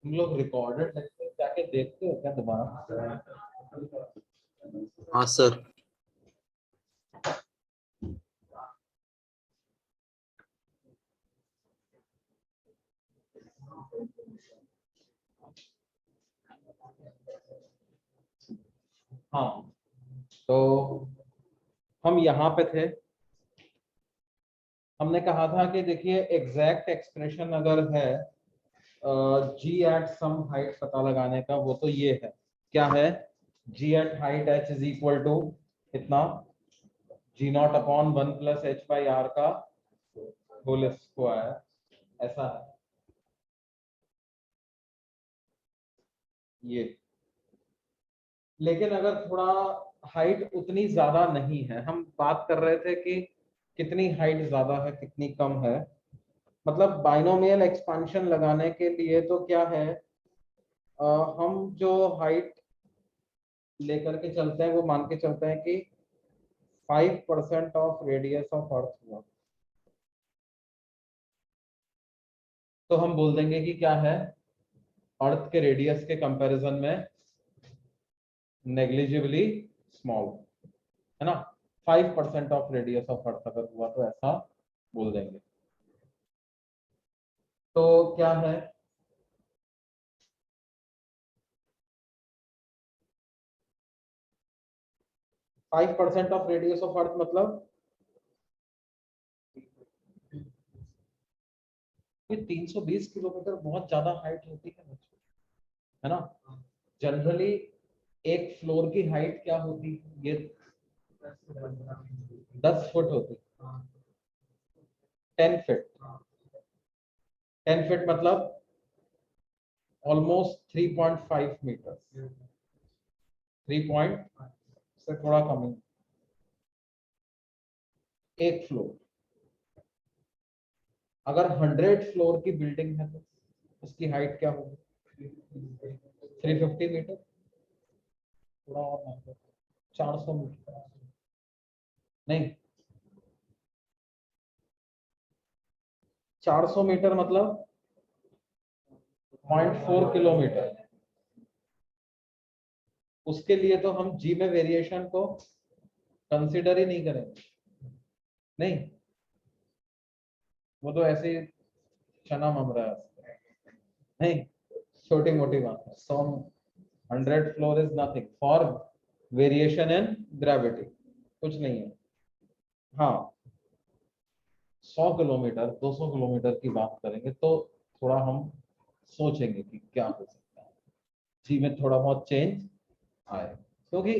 तुम लोग recorded lecture जाके देखते हो क्या दोबारा? हाँ सर। हाँ, तो हम यहाँ पे थे। हमने कहा था कि देखिए एग्जैक्ट एक्सप्रेशन अगर है जी एट सम हाइट पता लगाने का, वो तो ये है। क्या है? G at height H is equal to कितना? जी नॉट अपॉन 1+h/r का होल स्क्वायर। ऐसा है ये। लेकिन अगर थोड़ा हाइट उतनी ज्यादा नहीं है, हम बात कर रहे थे कि कितनी हाइट ज्यादा है कितनी कम है। मतलब बाइनोमियल एक्सपांशन लगाने के लिए तो क्या है, हम जो हाइट लेकर के चलते हैं वो मान के चलते हैं कि 5% ऑफ रेडियस ऑफ अर्थ हुआ। तो हम बोल देंगे कि क्या है, अर्थ के रेडियस के कंपैरिजन में नेग्लिजिबली स्मॉल, है ना। 5% ऑफ रेडियस ऑफ अर्थ अगर हुआ तो ऐसा बोल देंगे। तो क्या है, 5% ऑफ रेडियस ऑफ अर्थ मतलब ये 320 किलोमीटर बहुत ज्यादा हाइट होती है ना। जनरली एक फ्लोर की हाइट क्या होती है? ये 10 फुट होती, 10 फीट। 10 फीट मतलब ऑलमोस्ट 3.5 मीटर, 3 से थोड़ा कम है। एक फ्लोर, अगर 100 फ्लोर की बिल्डिंग है तो उसकी हाइट क्या होगी? 350 मीटर। थोड़ा और 400 मीटर नहीं, 400 मीटर मतलब 0.4 किलोमीटर। उसके लिए तो हम जी में वेरिएशन को कंसिडर ही नहीं करेंगे। नहीं, वो तो ऐसे ही चना मम रहा है। नहीं, छोटी मोटी बात है। 100 floor is nothing for variation in gravity, कुछ नहीं है। हाँ, 100 किलोमीटर 200 किलोमीटर की बात करेंगे तो थोड़ा हम सोचेंगे कि क्या हो सकता है, जी में थोड़ा बहुत चेंज आए। क्योंकि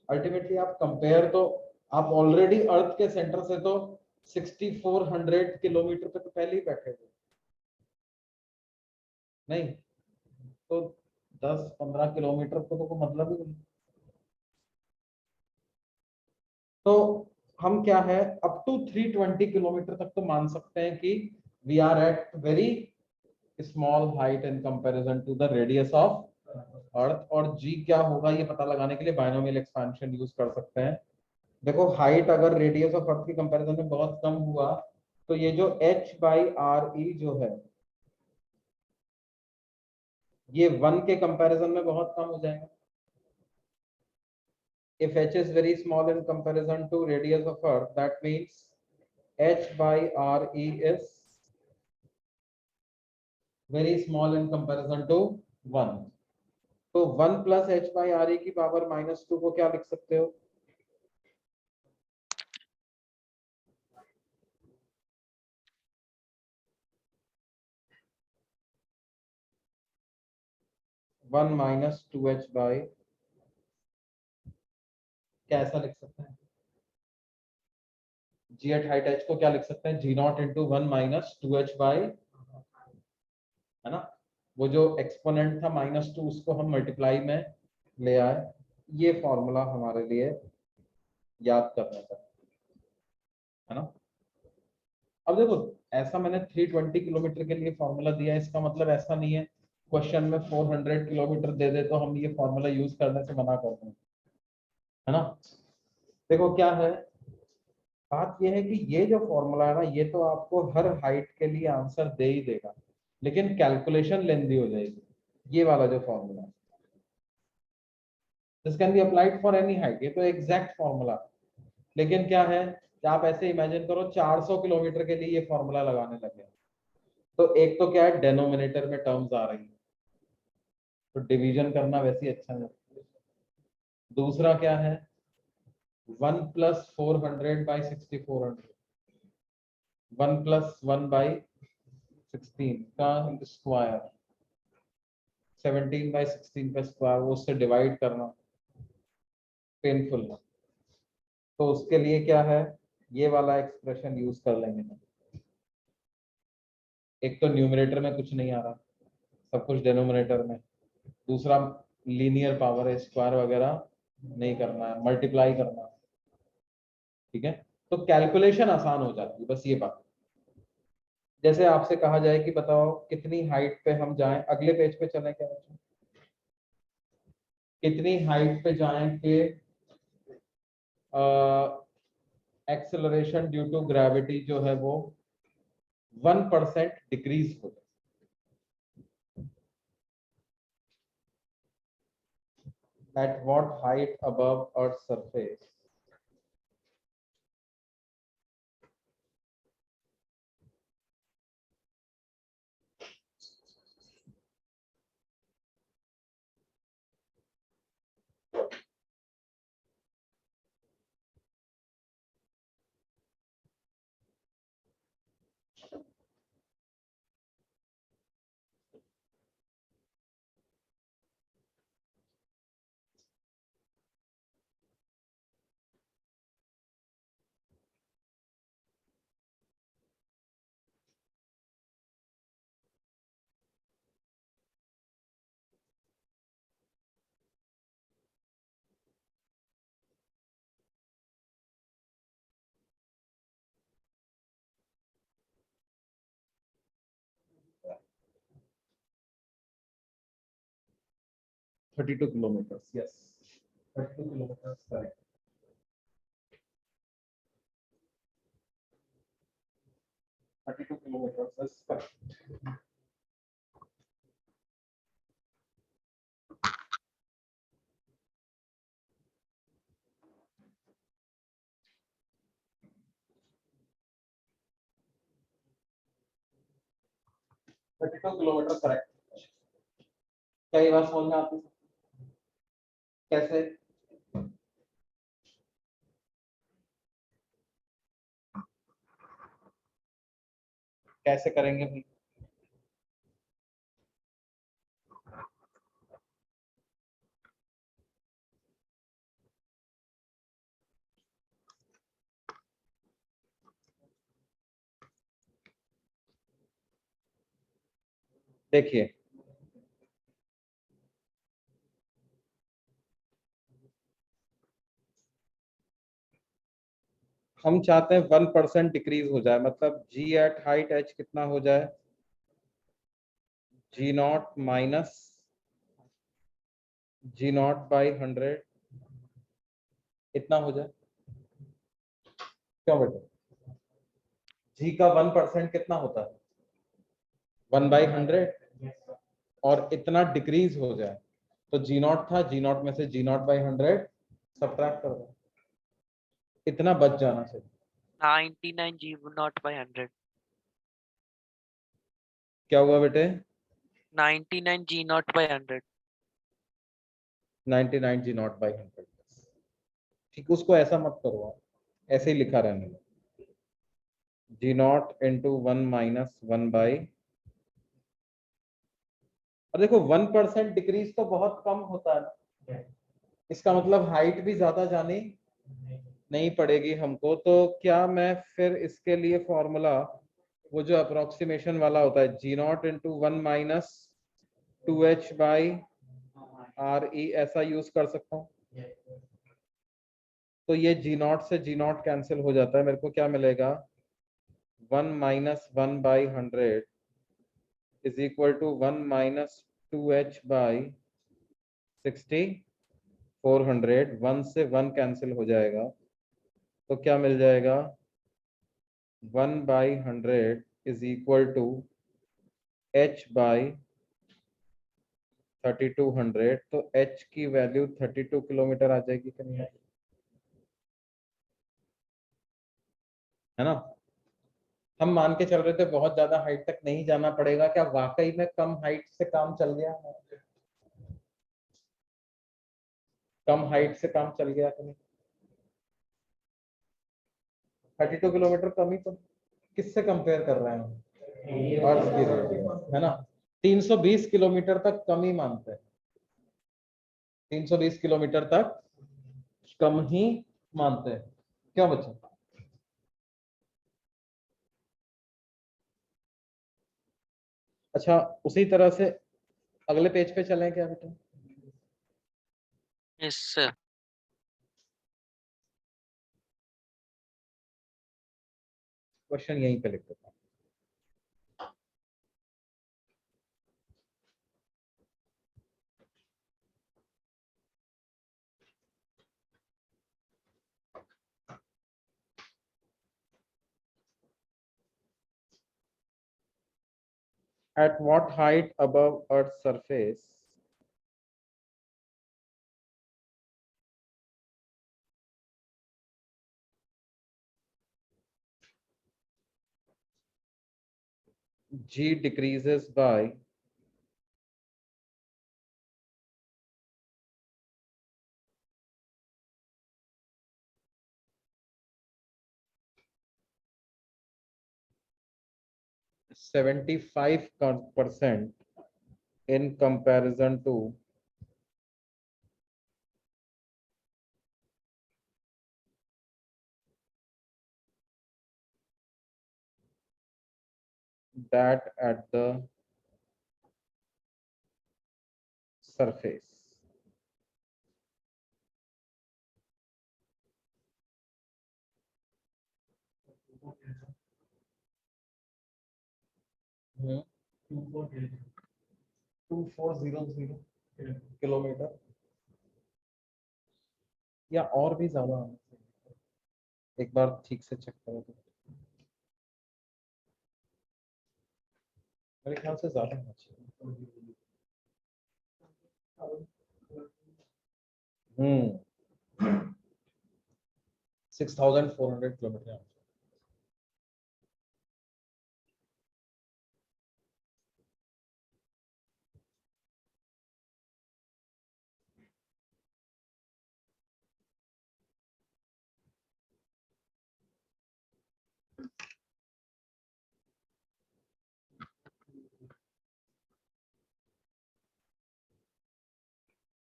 अल्टीमेटली आप कंपेयर तो, आप ऑलरेडी अर्थ के सेंटर से तो 6400 किलोमीटर पे तो पहले ही बैठे हुए। नहीं तो 10-15 किलोमीटर को तो कोई मतलब ही नहीं। तो हम क्या है, अप टू 320 किलोमीटर तक तो मान सकते हैं कि we are at very small height in comparison to the radius of अर्थ। और जी क्या होगा ये पता लगाने के लिए बाइनोमियल एक्सपेंशन यूज कर सकते हैं। देखो हाइट अगर रेडियस ऑफ अर्थ की कंपैरिजन में बहुत कम हुआ तो ये जो h/r(e) जो है ये 1 के कंपैरिजन में बहुत कम हो जाएगा। if h is very small in comparison to radius of earth, that means h/r(e) is very small in comparison to 1। तो 1 प्लस h/r(e) की पावर -2 को क्या लिख सकते हो? वन माइनस 2h बाई, क्या ऐसा लिख सकते हैं? जी एट हाइट h को क्या लिख सकते हैं? जी नॉट इंटू 1 - 2h बाई, है ना। वो जो एक्सपोनेंट था -2 उसको हम मल्टीप्लाई में ले आए। ये फॉर्मूला हमारे लिए याद करना था, है ना। अब देखो, ऐसा मैंने 320 किलोमीटर के लिए फॉर्मूला दिया है, इसका मतलब ऐसा नहीं है क्वेश्चन में 400 किलोमीटर दे दे तो हम ये फॉर्मूला यूज करने से मना कर दें, है ना। देखो क्या है, बात ये है कि ये जो फॉर्मूला है ना, ये तो आपको हर हाइट के लिए आंसर दे ही देगा, लेकिन कैलकुलेशन लेंदी हो जाएगी। ये वाला जो formula, this can be applied for any height, ये तो एग्जैक्ट फॉर्मूला। लेकिन क्या है कि आप ऐसे इमेजिन करो 400 किलोमीटर के लिए ये फॉर्मूला लगाने लगे, तो एक तो क्या है डेनोमिनेटर में टर्म्स आ रही है, तो डिवीजन करना वैसे ही अच्छा है। दूसरा क्या है 1 + 400/6400, 1 + 1/16 का स्क्वायर, 17/16 का स्क्वायर, वो उससे डिवाइड करना पेनफुल है। तो उसके लिए क्या है ये वाला एक्सप्रेशन यूज कर लेंगे हम। एक तो न्यूमरेटर में कुछ नहीं आ रहा, सब कुछ डिनोमिनेटर में। दूसरा लीनियर पावर है, स्क्वायर वगैरह नहीं करना है, मल्टीप्लाई करना है। ठीक है, तो कैलकुलेशन आसान हो जाती है, बस ये बात। जैसे आपसे कहा जाए कि बताओ कितनी हाइट पे हम जाएं, अगले पेज पे चलें क्या बच्चों, कितनी हाइट पे जाएं कि एक्सेलरेशन ड्यू टू ग्रेविटी जो है वो 1% डिक्रीज हो जाए। At what height above Earth's surface (32 kilometers, yes, 32 kilometers, correct. 32 kilometers is correct. 32 kilometre correct. क्या ये बात समझ में आती है? कैसे? कैसे करेंगे भाई? देखिए हम चाहते हैं 1% डिक्रीज हो जाए, मतलब जी एट हाइट एच कितना हो जाए, G0 माइनस G0/100 इतना हो जाए। क्यों बेटा, जी का 1% कितना होता है 1/100, और इतना डिक्रीज हो जाए तो G0 था, G0 में से G0/100 सब्ट्रैक्ट कर दो, इतना बच जाना चाहिए। 99 G0/100। क्या हुआ बेटे? 99 G0/100। 99 G0/100, ठीक। उसको ऐसा मत करो आप, ऐसे ही लिखा रहने दो, G0 × 1 - 1/। और देखो 1% डिक्रीज तो बहुत कम होता है ना, इसका मतलब हाइट भी ज्यादा जानी नहीं पड़ेगी हमको। तो क्या मैं फिर इसके लिए फॉर्मूला वो जो अप्रोक्सीमेशन वाला होता है G0 × 1 - 2h/RE ऐसा यूज कर सकता हूँ? तो ये G0 से G0 कैंसिल हो जाता है, मेरे को क्या मिलेगा 1 - 1/100 इज इक्वल टू 1 - 2h/60 400, 1 से 1 कैंसिल हो जाएगा, तो क्या मिल जाएगा 1/100 इज इक्वल टू h/60 3200, तो h की वैल्यू 32 किलोमीटर आ जाएगी कि नहीं? है ना? हम मान के चल रहे थे बहुत ज्यादा हाइट तक नहीं जाना पड़ेगा, क्या वाकई में कम हाइट से काम चल गया? कम हाइट से काम चल गया कि नहीं? 32 किलोमीटर कम ही तो, किससे कंपेयर कर रहे हैं? अर्थ की रेडियस, है ना? 320 किलोमीटर तक कम ही मानते हैं, 320 किलोमीटर तक कम ही मानते हैं। क्यों बच्चे? अच्छा, उसी तरह से अगले पेज पे चलें क्या बेटा? Yes, sir. क्वेश्चन यहीं पे लिख देता हूं। At what height above Earth's surface G decreases by 75% in comparison to that at the surface. Hmm, 2400 kilometre या और भी ज्यादा होना चाहिए। एक बार ठीक से चेक करो तो मेरे ख्याल से ज्यादा होना चाहिए। 6400 किलोमीटर।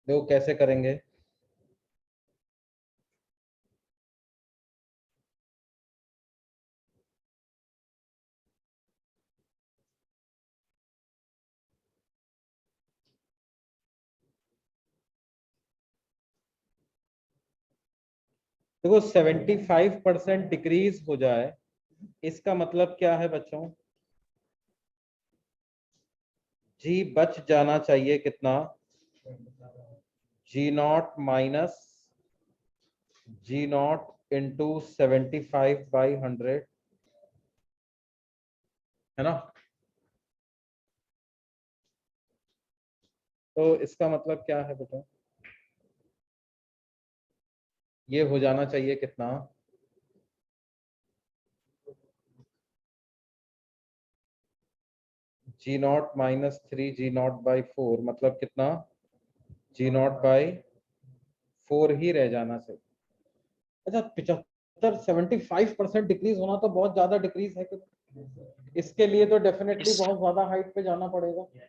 देखो कैसे करेंगे। देखो 75% डिक्रीज हो जाए, इसका मतलब क्या है बच्चों? जी बच जाना चाहिए कितना? G0 माइनस G0 इंटू 75/100, है ना? तो इसका मतलब क्या है बेटा? ये हो जाना चाहिए कितना? G0 माइनस 3 G0/4, मतलब कितना? G0/4 ही रह जाना चाहिए। अच्छा, 75-75% डिक्रीज होना तो बहुत ज्यादा डिक्रीज है कि? इसके लिए तो डेफिनेटली Yes. बहुत ज्यादा हाइट पे जाना पड़ेगा। तो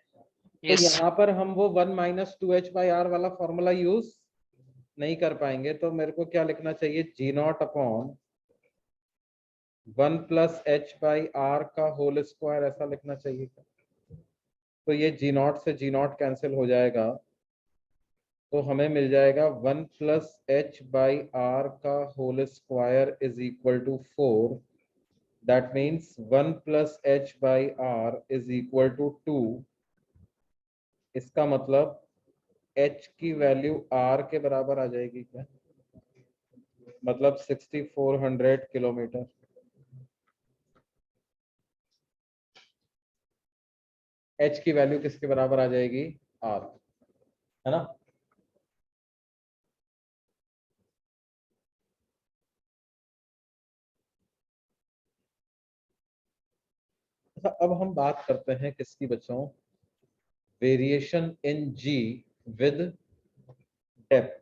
Yes. यहाँ पर हम वो 1 माइनस 2h/r वाला फॉर्मूला यूज नहीं कर पाएंगे, तो मेरे को क्या लिखना चाहिए? G0/1 प्लस h/r का होल स्क्वायर, ऐसा लिखना चाहिए। तो ये G0 से G0 कैंसिल हो जाएगा, तो हमें मिल जाएगा 1 प्लस h/r का whole square is equal to 4। That means 1 plus h/r is equal to 2। इसका मतलब h की वैल्यू r के बराबर आ जाएगी क्या? मतलब 6400 किलोमीटर। h की वैल्यू किसके बराबर आ जाएगी? r। है ना। अच्छा, अब हम बात करते हैं किसकी बच्चों, variation in g with depth.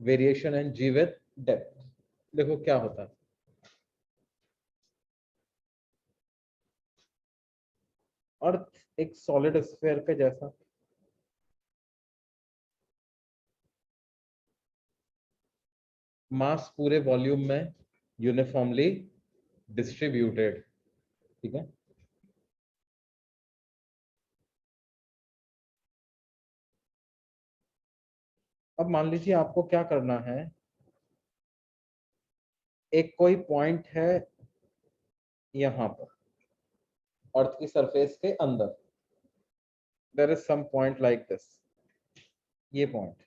Variation in g with depth, देखो क्या होता है। अर्थ एक सॉलिड स्फीयर के जैसा, मास पूरे वॉल्यूम में यूनिफॉर्मली डिस्ट्रीब्यूटेड, ठीक है। अब मान लीजिए आपको क्या करना है, एक कोई पॉइंट है यहां पर अर्थ की सरफेस के अंदर, there is some point like this, ये पॉइंट।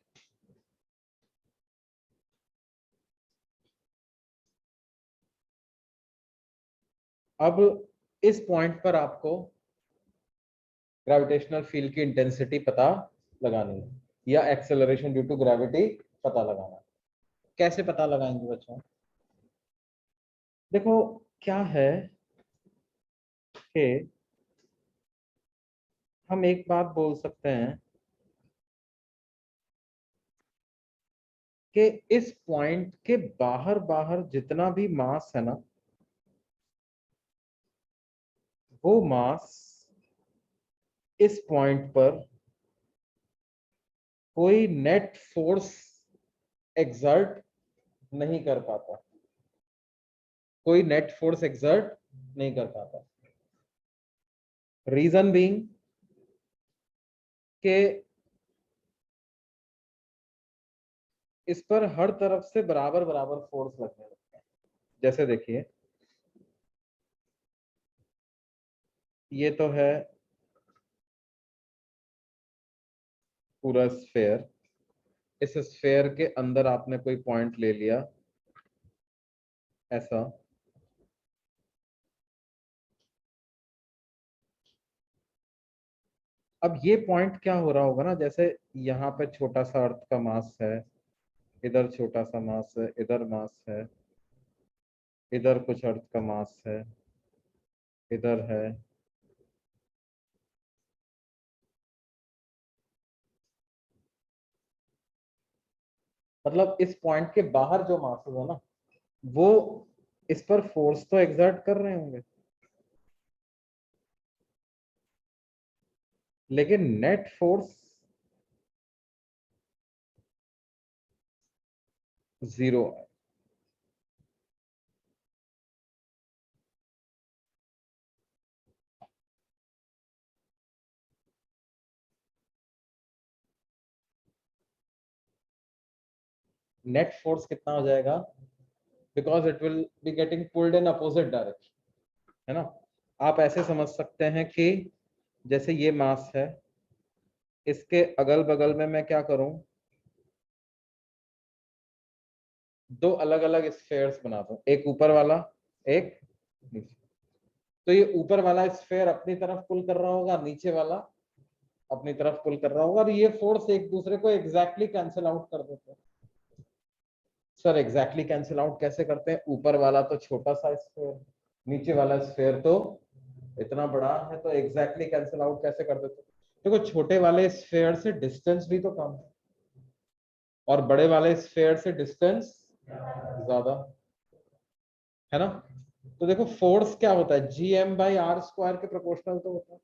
अब इस पॉइंट पर आपको ग्रेविटेशनल फील्ड की इंटेंसिटी पता लगानी है, या एक्सेलरेशन ड्यू टू ग्रेविटी पता लगाना है। कैसे पता लगाएंगे बच्चों, देखो क्या है कि हम एक बात बोल सकते हैं कि इस पॉइंट के बाहर बाहर जितना भी मास है ना, वो मास इस पॉइंट पर कोई नेट फोर्स एक्सर्ट नहीं कर पाता, कोई नेट फोर्स एक्सर्ट नहीं कर पाता। रीजन बीइंग कि इस पर हर तरफ से बराबर बराबर फोर्स लगने लगता है। जैसे देखिए, ये तो है पूरा स्फेयर, इस स्फेयर के अंदर आपने कोई पॉइंट ले लिया ऐसा, अब ये पॉइंट क्या हो रहा होगा ना, जैसे यहाँ पे छोटा सा अर्थ का मास है, इधर छोटा सा मास है, इधर मास है, इधर कुछ अर्थ का मास है, इधर है, मतलब इस पॉइंट के बाहर जो मासेस है ना, वो इस पर फोर्स तो एक्सर्ट कर रहे होंगे, लेकिन नेट फोर्स जीरो है। नेट फोर्स कितना हो जाएगा, because it will be getting pulled in opposite direction, है ना। आप ऐसे समझ सकते हैं कि जैसे ये मास है, इसके अगल बगल में मैं क्या करूं, दो अलग अलग स्फेयर्स बना दूं, एक ऊपर वाला, एक नीचे। तो ये ऊपर वाला स्फेयर अपनी तरफ पुल कर रहा होगा, नीचे वाला अपनी तरफ पुल कर रहा होगा, और ये फोर्स एक दूसरे को एग्जैक्टली कैंसिल आउट कर देते हैं। सर एग्जैक्टली कैंसिल आउट कैसे करते हैं, ऊपर वाला तो छोटा सा स्फेयर, नीचे वाला स्फेयर तो इतना बड़ा है, तो एग्जैक्टली कैंसिल आउट कैसे कर देते हैं। देखो छोटे वाले स्फेयर से डिस्टेंस भी तो कम है, और बड़े वाले स्फेयर से डिस्टेंस ज्यादा, है ना। तो देखो फोर्स क्या होता है, G M by R square के प्रोपोर्शनल तो होता है।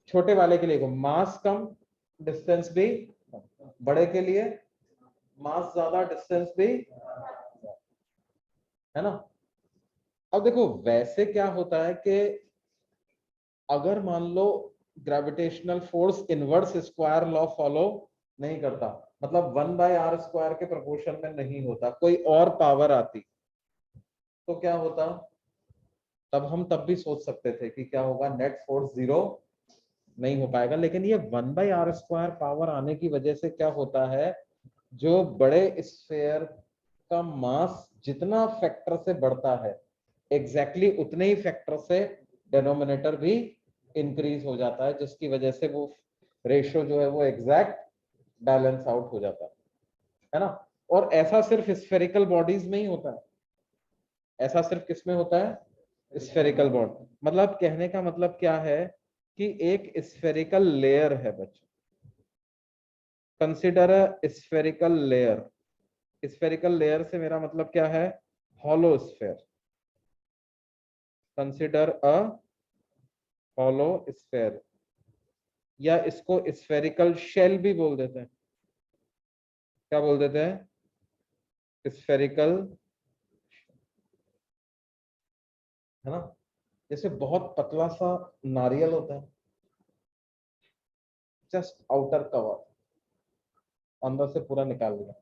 छोटे वाले के लिए मास कम, डिस्टेंस भी कम। बड़े के लिए मास ज्यादा, डिस्टेंस भी, है ना। अब देखो वैसे क्या होता है कि अगर मान लो gravitational force inverse square law follow नहीं करता, मतलब 1/r स्क्वायर के प्रोपोर्शन में नहीं होता, कोई और पावर आती, तो क्या होता, तब भी सोच सकते थे कि क्या होगा, नेट फोर्स 0 नहीं हो पाएगा। लेकिन ये 1/r² पावर आने की वजह से क्या होता है, जो बड़े स्फेयर का मास जितना फैक्टर से बढ़ता है, एग्जैक्टली उतने ही फैक्टर से डिनोमिनेटर भी इंक्रीज हो जाता है, जिसकी वजह से वो रेशियो जो है वो एग्जैक्ट बैलेंस आउट हो जाता है ना। और ऐसा सिर्फ स्फेरिकल बॉडीज में ही होता है, ऐसा सिर्फ किस में होता है, स्फेरिकल बॉडी। मतलब कहने का मतलब क्या है कि एक स्फेरिकल लेयर है बच्चों, consider a spherical layer. Spherical layer से मेरा मतलब क्या है, hollow sphere. Consider a hollow sphere, या इसको स्फेरिकल शेल भी बोल देते हैं। क्या बोल देते हैं, स्फेरिकल, है ना। जैसे बहुत पतला सा नारियल होता है, जस्ट आउटर कवर, अंदर से पूरा निकाल लिया,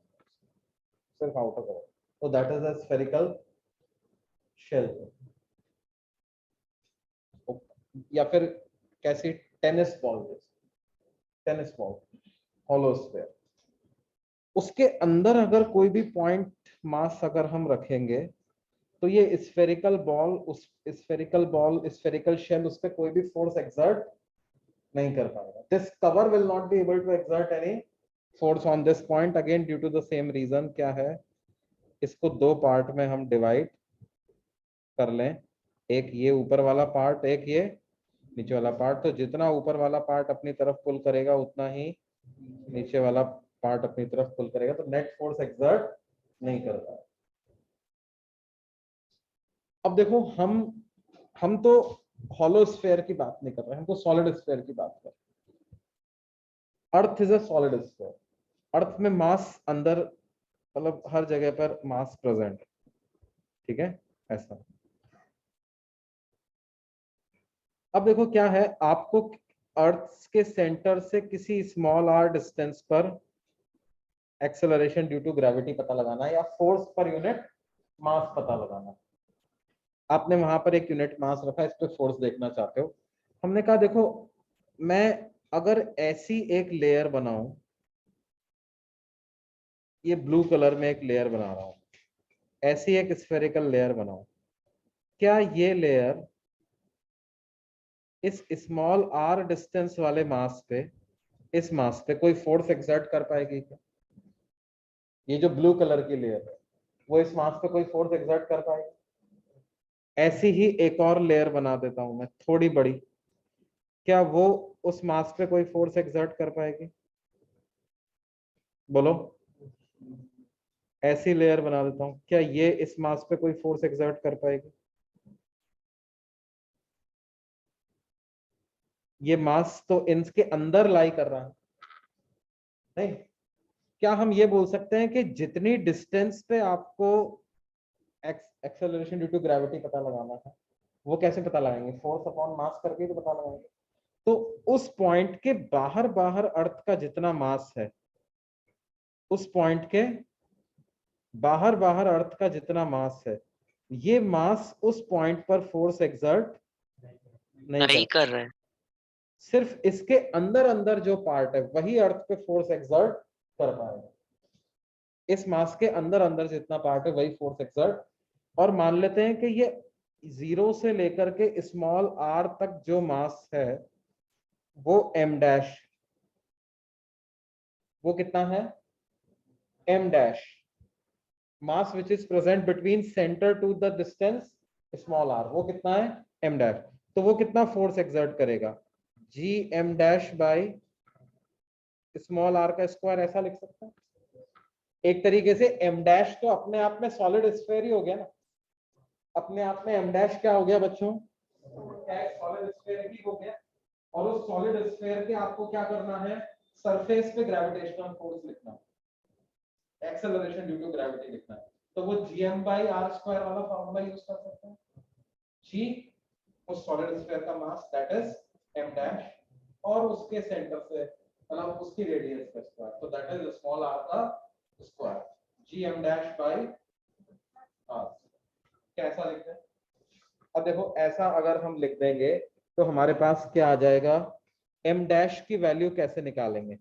सिर्फ आउटर कवर, तो that is a spherical shell. या फिर कैसी, tennis ball, tennis ball, hollow sphere. उसके अंदर अगर कोई भी पॉइंट मास अगर हम रखेंगे, तो ये स्फेरिकल बॉल, उस स्फेरिकल शेल, उस पर कोई भी फोर्स एक्सर्ट नहीं कर पाएगा। This cover will not be able to exert any force on this point, again due to the same reason. क्या है, इसको दो पार्ट में हम डिवाइड कर लें, एक ये ऊपर वाला पार्ट, एक ये नीचे वाला पार्ट। तो जितना ऊपर वाला पार्ट अपनी तरफ पुल करेगा, उतना ही नीचे वाला पार्ट अपनी तरफ पुल करेगा, तो नेट फोर्स एक्सर्ट नहीं करता। अब देखो, हम तो हॉलो स्फेयर की बात नहीं कर रहे, हम तो सॉलिड स्फेयर की बात कर रहे। Earth is a solid sphere, earth में मास अंदर, मतलब हर जगह पर मास प्रेजेंट, ठीक है, ऐसा। अब देखो क्या है, आपको अर्थ के सेंटर से किसी स्मॉल r डिस्टेंस पर एक्सेलरेशन ड्यू टू ग्रेविटी पता लगाना है, या फोर्स पर यूनिट मास पता लगाना है। आपने वहां पर एक यूनिट मास रखा, इस पे फोर्स देखना चाहते हो। हमने कहा देखो, मैं अगर ऐसी एक लेयर बनाऊं, ये ब्लू कलर में एक लेयर बना रहा हूं, ऐसी एक स्फेरिकल लेयर बनाऊं, क्या ये लेयर इस स्मॉल r डिस्टेंस वाले मास पे, इस मास पे कोई फोर्स एक्सर्ट कर पाएगी क्या? ये जो ब्लू कलर की लेयर है, वो इस मास पे कोई फोर्स एक्सर्ट कर पाएगी? ऐसी ही एक और लेयर बना देता हूं मैं, थोड़ी बड़ी, क्या वो उस मास पे कोई फोर्स एक्सर्ट कर पाएगी? बोलो। ऐसी लेयर बना देता हूं, क्या ये इस मास पे कोई फोर्स एक्सर्ट कर पाएगी? ये मास तो इनके अंदर लाई कर रहा है, नहीं? क्या हम ये बोल सकते हैं कि जितनी डिस्टेंस पे आपको एक्सेलरेशन ड्यू टू ग्रेविटी पता लगाना है, वो कैसे पता लगाएंगे? फोर्स अपॉन मास करके तो पता लगाएंगे। तो उस पॉइंट के बाहर बाहर अर्थ का जितना मास है, उस पॉइंट के बाहर बाहर अर्थ का जितना मास है, ये मास उस पॉइंट पर फोर्स एक्सर्ट नहीं नहीं कर, कर रहे हैं। सिर्फ इसके अंदर अंदर जो पार्ट है वही अर्थ पे फोर्स एक्सर्ट कर पाएगा। इस मास के अंदर अंदर जितना पार्ट है वही फोर्स एक्सर्ट। और मान लेते हैं कि ये 0 से लेकर के स्मॉल r तक जो मास है, वो m डैश, वो कितना है, m dash, mass which is present between centre to the distance small r, वो कितना है, m डैश। तो वो कितना फोर्स एक्सर्ट करेगा, g m dash by small r का स्क्वायर, ऐसा लिख सकते हैं। एक तरीके से m डैश तो अपने आप में सॉलिड स्फीयर ही हो गया ना, अपने आप में m डैश क्या हो गया बच्चों, क्या सॉलिड स्फीयर ही हो गया। और उस सॉलिड स्फीयर के आपको क्या करना है, सरफेस पे ग्रेविटेशनल फोर्स लिखना है, एक्सेलरेशन ड्यू टू ग्रेविटी लिखना है। तो वो gm बाई r स्क्वायर वाला फॉर्मूला यूज कर सकते हैं। g उस सॉलिड स्फीयर का मास, दैट इज m डैश, और उसके सेंटर से, मतलब उसकी रेडियस का स्क्वायर, तो दैट इज स्मॉल r का square, gm dash by r। कैसा लिखते हैं, अब देखो ऐसा अगर हम लिख देंगे तो हमारे पास क्या आ जाएगा, m डैश की वैल्यू कैसे निकालेंगे,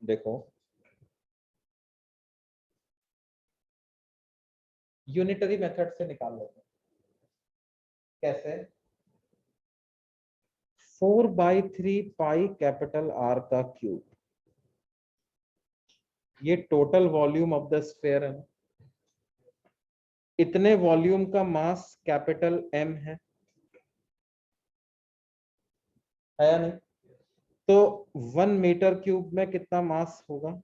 देखो यूनिटरी मेथड से निकाल लेंगे। कैसे, 4/3 पाई कैपिटल आर का क्यूब, ये total volume of the sphere है, इतने वॉल्यूम का मास कैपिटल एम है या नहीं? तो 1 मीटर क्यूब में कितना मास होगा,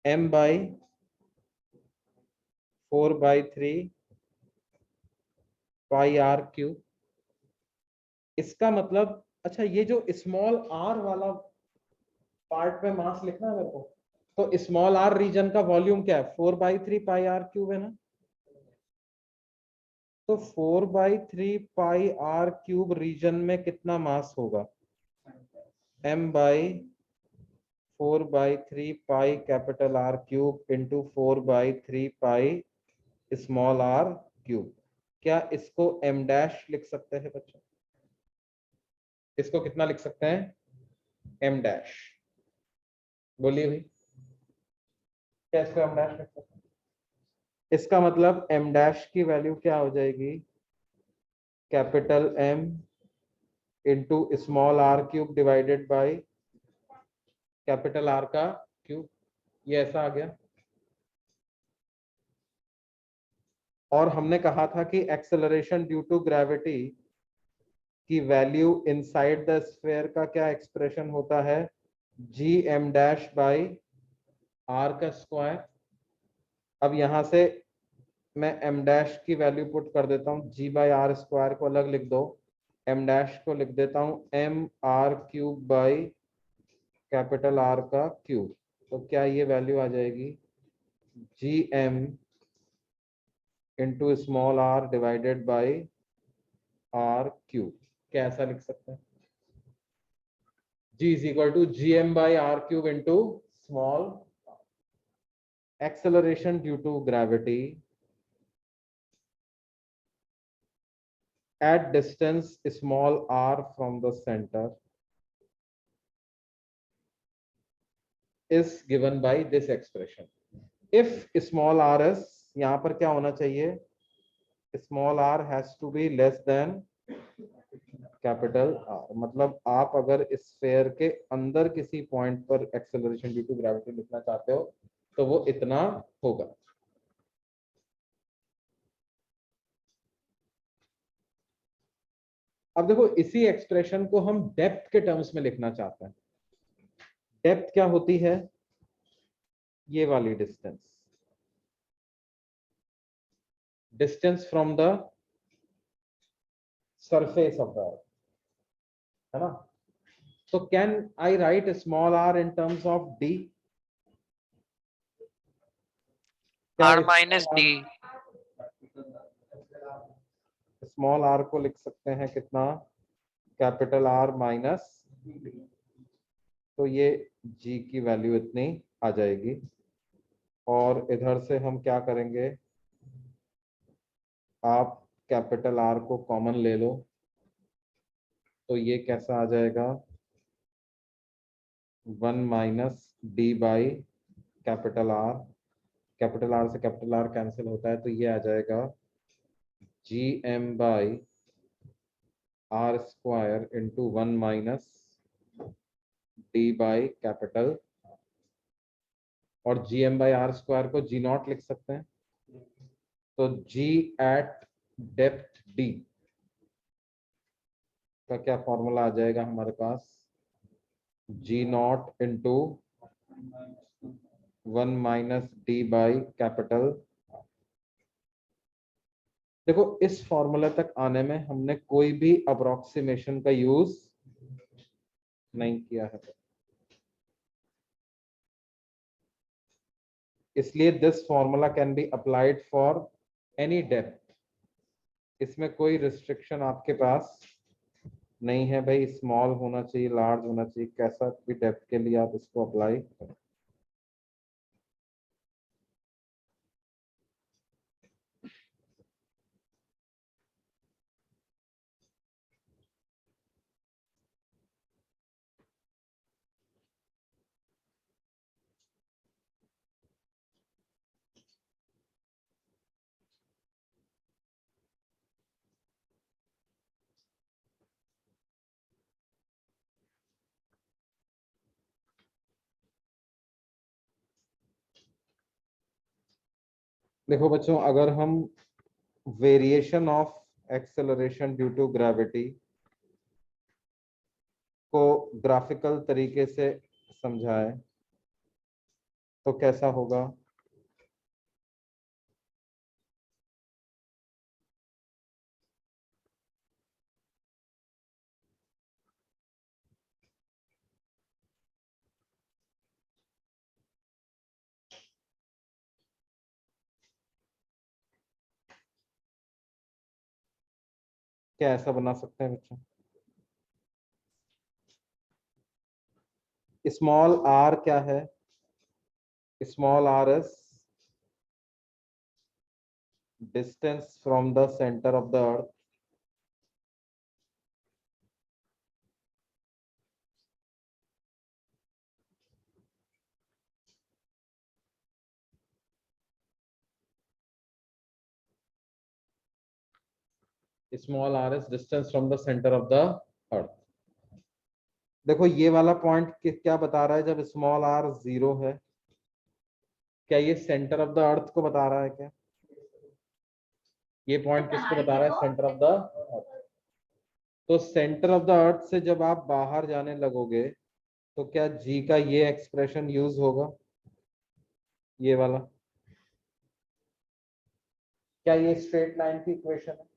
m/4/3 पाई आर क्यूब। इसका मतलब, अच्छा ये जो स्मॉल आर वाला पार्ट में मास लिखना है मेरे को, तो स्मॉल आर रीजन का वॉल्यूम क्या है, 4/3 पाई आर क्यूब है ना। तो 4/3 पाई आर क्यूब रीजन में कितना मास होगा, m/4/3 pi capital R cube into 4/3 pi small R cube. क्या इसको m डैश लिख सकते हैं बच्चों, इसको कितना लिख सकते हैं, m डैश, बोलिए भाई, क्या इसको m डैश लिख सकते हैं? इसका मतलब m डैश की वैल्यू क्या हो जाएगी, capital M into small R cube divided by capital R का क्यूब, ये ऐसा आ गया। और हमने कहा था कि एक्सेलरेशन ड्यू टू ग्रेविटी की वैल्यू इनसाइड द स्फीयर का क्या एक्सप्रेशन होता है, G M dash by R का स्क्वायर। अब यहां से मैं m डैश की वैल्यू पुट कर देता हूँ, g/r² को अलग लिख दो, m डैश को लिख देता हूँ m/r³ बाई कैपिटल R का क्यूब। तो क्या ये वैल्यू आ जाएगी, gm into small r divided by r³। क्या ऐसा लिख सकते हैं, g is equal to gm/r³ into small acceleration due to gravity at distance small r from the center is given by this expression. If small r is, यहां पर क्या होना चाहिए, small r has to be less than capital R। मतलब आप अगर sphere के अंदर किसी पॉइंट पर एक्सेलरेशन ड्यू टू ग्रेविटी लिखना चाहते हो तो वो इतना होगा। अब देखो इसी एक्सप्रेशन को हम डेप्थ के टर्म्स में लिखना चाहते हैं। डेप्थ क्या होती है, ये वाली distance, distance from the surface of the अर्थ, है ना। तो can I right small r in terms of d, R minus D। Small r को लिख सकते हैं कितना, कैपिटल R माइनस, तो ये g की वैल्यू इतनी आ जाएगी। और इधर से हम क्या करेंगे, आप कैपिटल R को कॉमन ले लो, तो ये कैसा आ जाएगा, 1 minus D by capital R। Capital R से कैपिटल R कैंसिल होता है, तो ये आ जाएगा gm/r² into 1 minus D by capital, और gm/r² को g0 लिख सकते हैं। तो g एट डेप्थ d का क्या फॉर्मूला आ जाएगा हमारे पास, g0 into 1 minus D by capital. देखो इस फॉर्मूले तक आने में हमने कोई भी अप्रोक्सीमेशन का यूज नहीं किया है, इसलिए this formula can be applied for any depth. इसमें कोई रिस्ट्रिक्शन आपके पास नहीं है भाई, स्मॉल होना चाहिए, लार्ज होना चाहिए, कैसा भी डेप्थ के लिए आप इसको अप्लाई करें। देखो बच्चों, अगर हम variation of acceleration due to gravity को ग्राफिकल तरीके से समझाए तो कैसा होगा? क्या ऐसा बना सकते हैं बच्चों? स्मॉल आर क्या है? Small R is distance from the centre of the earth small R is distance from the centre of the earth. देखो ये वाला पॉइंट क्या बता रहा है? जब स्मॉल आर 0 है, क्या ये सेंटर ऑफ द अर्थ को बता रहा है क्या? ये पॉइंट किसको बता रहा है? सेंटर ऑफ द अर्थ। तो सेंटर ऑफ द अर्थ से जब आप बाहर जाने लगोगे तो क्या जी का ये एक्सप्रेशन यूज होगा? ये वाला? क्या ये स्ट्रेट लाइन की इक्वेशन है?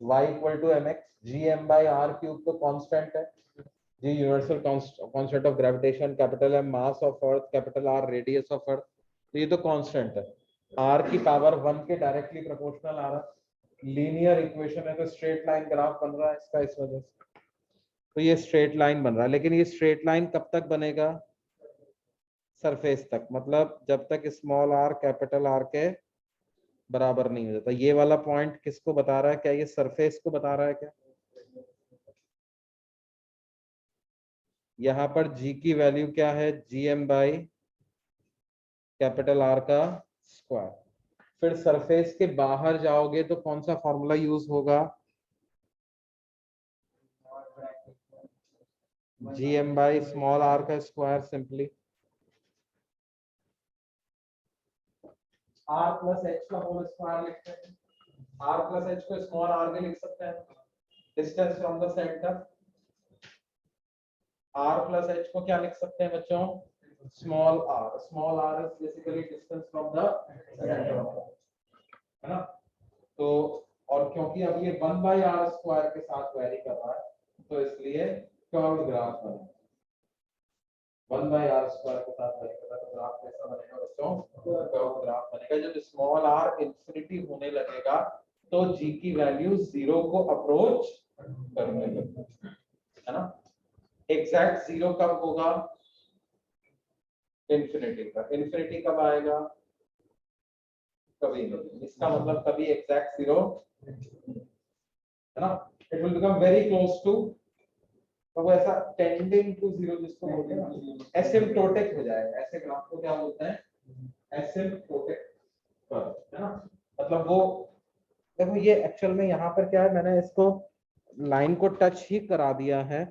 y equal to M X G M by R cube तो कांस्टेंट है, G universal constant of gravitation, capital M mass of earth, capital R radius of earth, तो ये तो कांस्टेंट है। आर की power 1 के डायरेक्टली प्रोपोर्शनल आ रहा है, लीनियर इक्वेशन है, तो स्ट्रेट लाइन ग्राफ बन रहा है इसका, इस वजह से तो ये स्ट्रेट लाइन बन रहा है। लेकिन ये स्ट्रेट लाइन कब तक बनेगा? सरफेस तक, मतलब जब तक स्मॉल आर कैपिटल आर के बराबर नहीं हो जाता। ये वाला पॉइंट किसको बता रहा है? क्या ये सरफेस को बता रहा है क्या? यहाँ पर जी की वैल्यू क्या है? G M by capital R का स्क्वायर। फिर सरफेस के बाहर जाओगे तो कौन सा फॉर्मूला यूज होगा? G M by small R का square, simply R plus H का होल स्क्वायर लिखते हैं। आर प्लस एच को स्मॉल आर में लिख सकते हैं, distance from the centre. R plus H को क्या लिख सकते हैं बच्चों? Small R. Small R is basically distance from the centre of the, है ना? तो और क्योंकि अब ये 1 बाई आर स्क्वायर के साथ वेरी कर रहा है तो इसलिए कर्व्ड ग्राफ बनेगा। 1 बाई आर स्क्वायर के साथ वेरी कर रहा है तो ग्राफ कैसा बनेगा बच्चों? कर्व्ड ग्राफ बनेगा। जब स्मॉल आर इंफिनिटी होने लगेगा तो जी की वैल्यू 0 को अप्रोच करने लगेगी, है ना? एग्जैक्ट 0 कब होगा? इंफिनिटी का। इंफिनिटी कब आएगा? कभी नहीं। इसका मतलब कभी एग्जैक्ट 0, है ना? It will become very close to, तो वो ऐसा टेंडिंग टू 0 जिसको बोलते हैं ना, एसिम्प्टोटिक हो जाएगा। ऐसे ग्राफ को क्या बोलते हैं? एसिम्प्टोटिक कर्व, है ना? मतलब वो, देखो ये एक्चुअल में यहाँ पर क्या है, मैंने इसको लाइन को टच ही करा दिया है,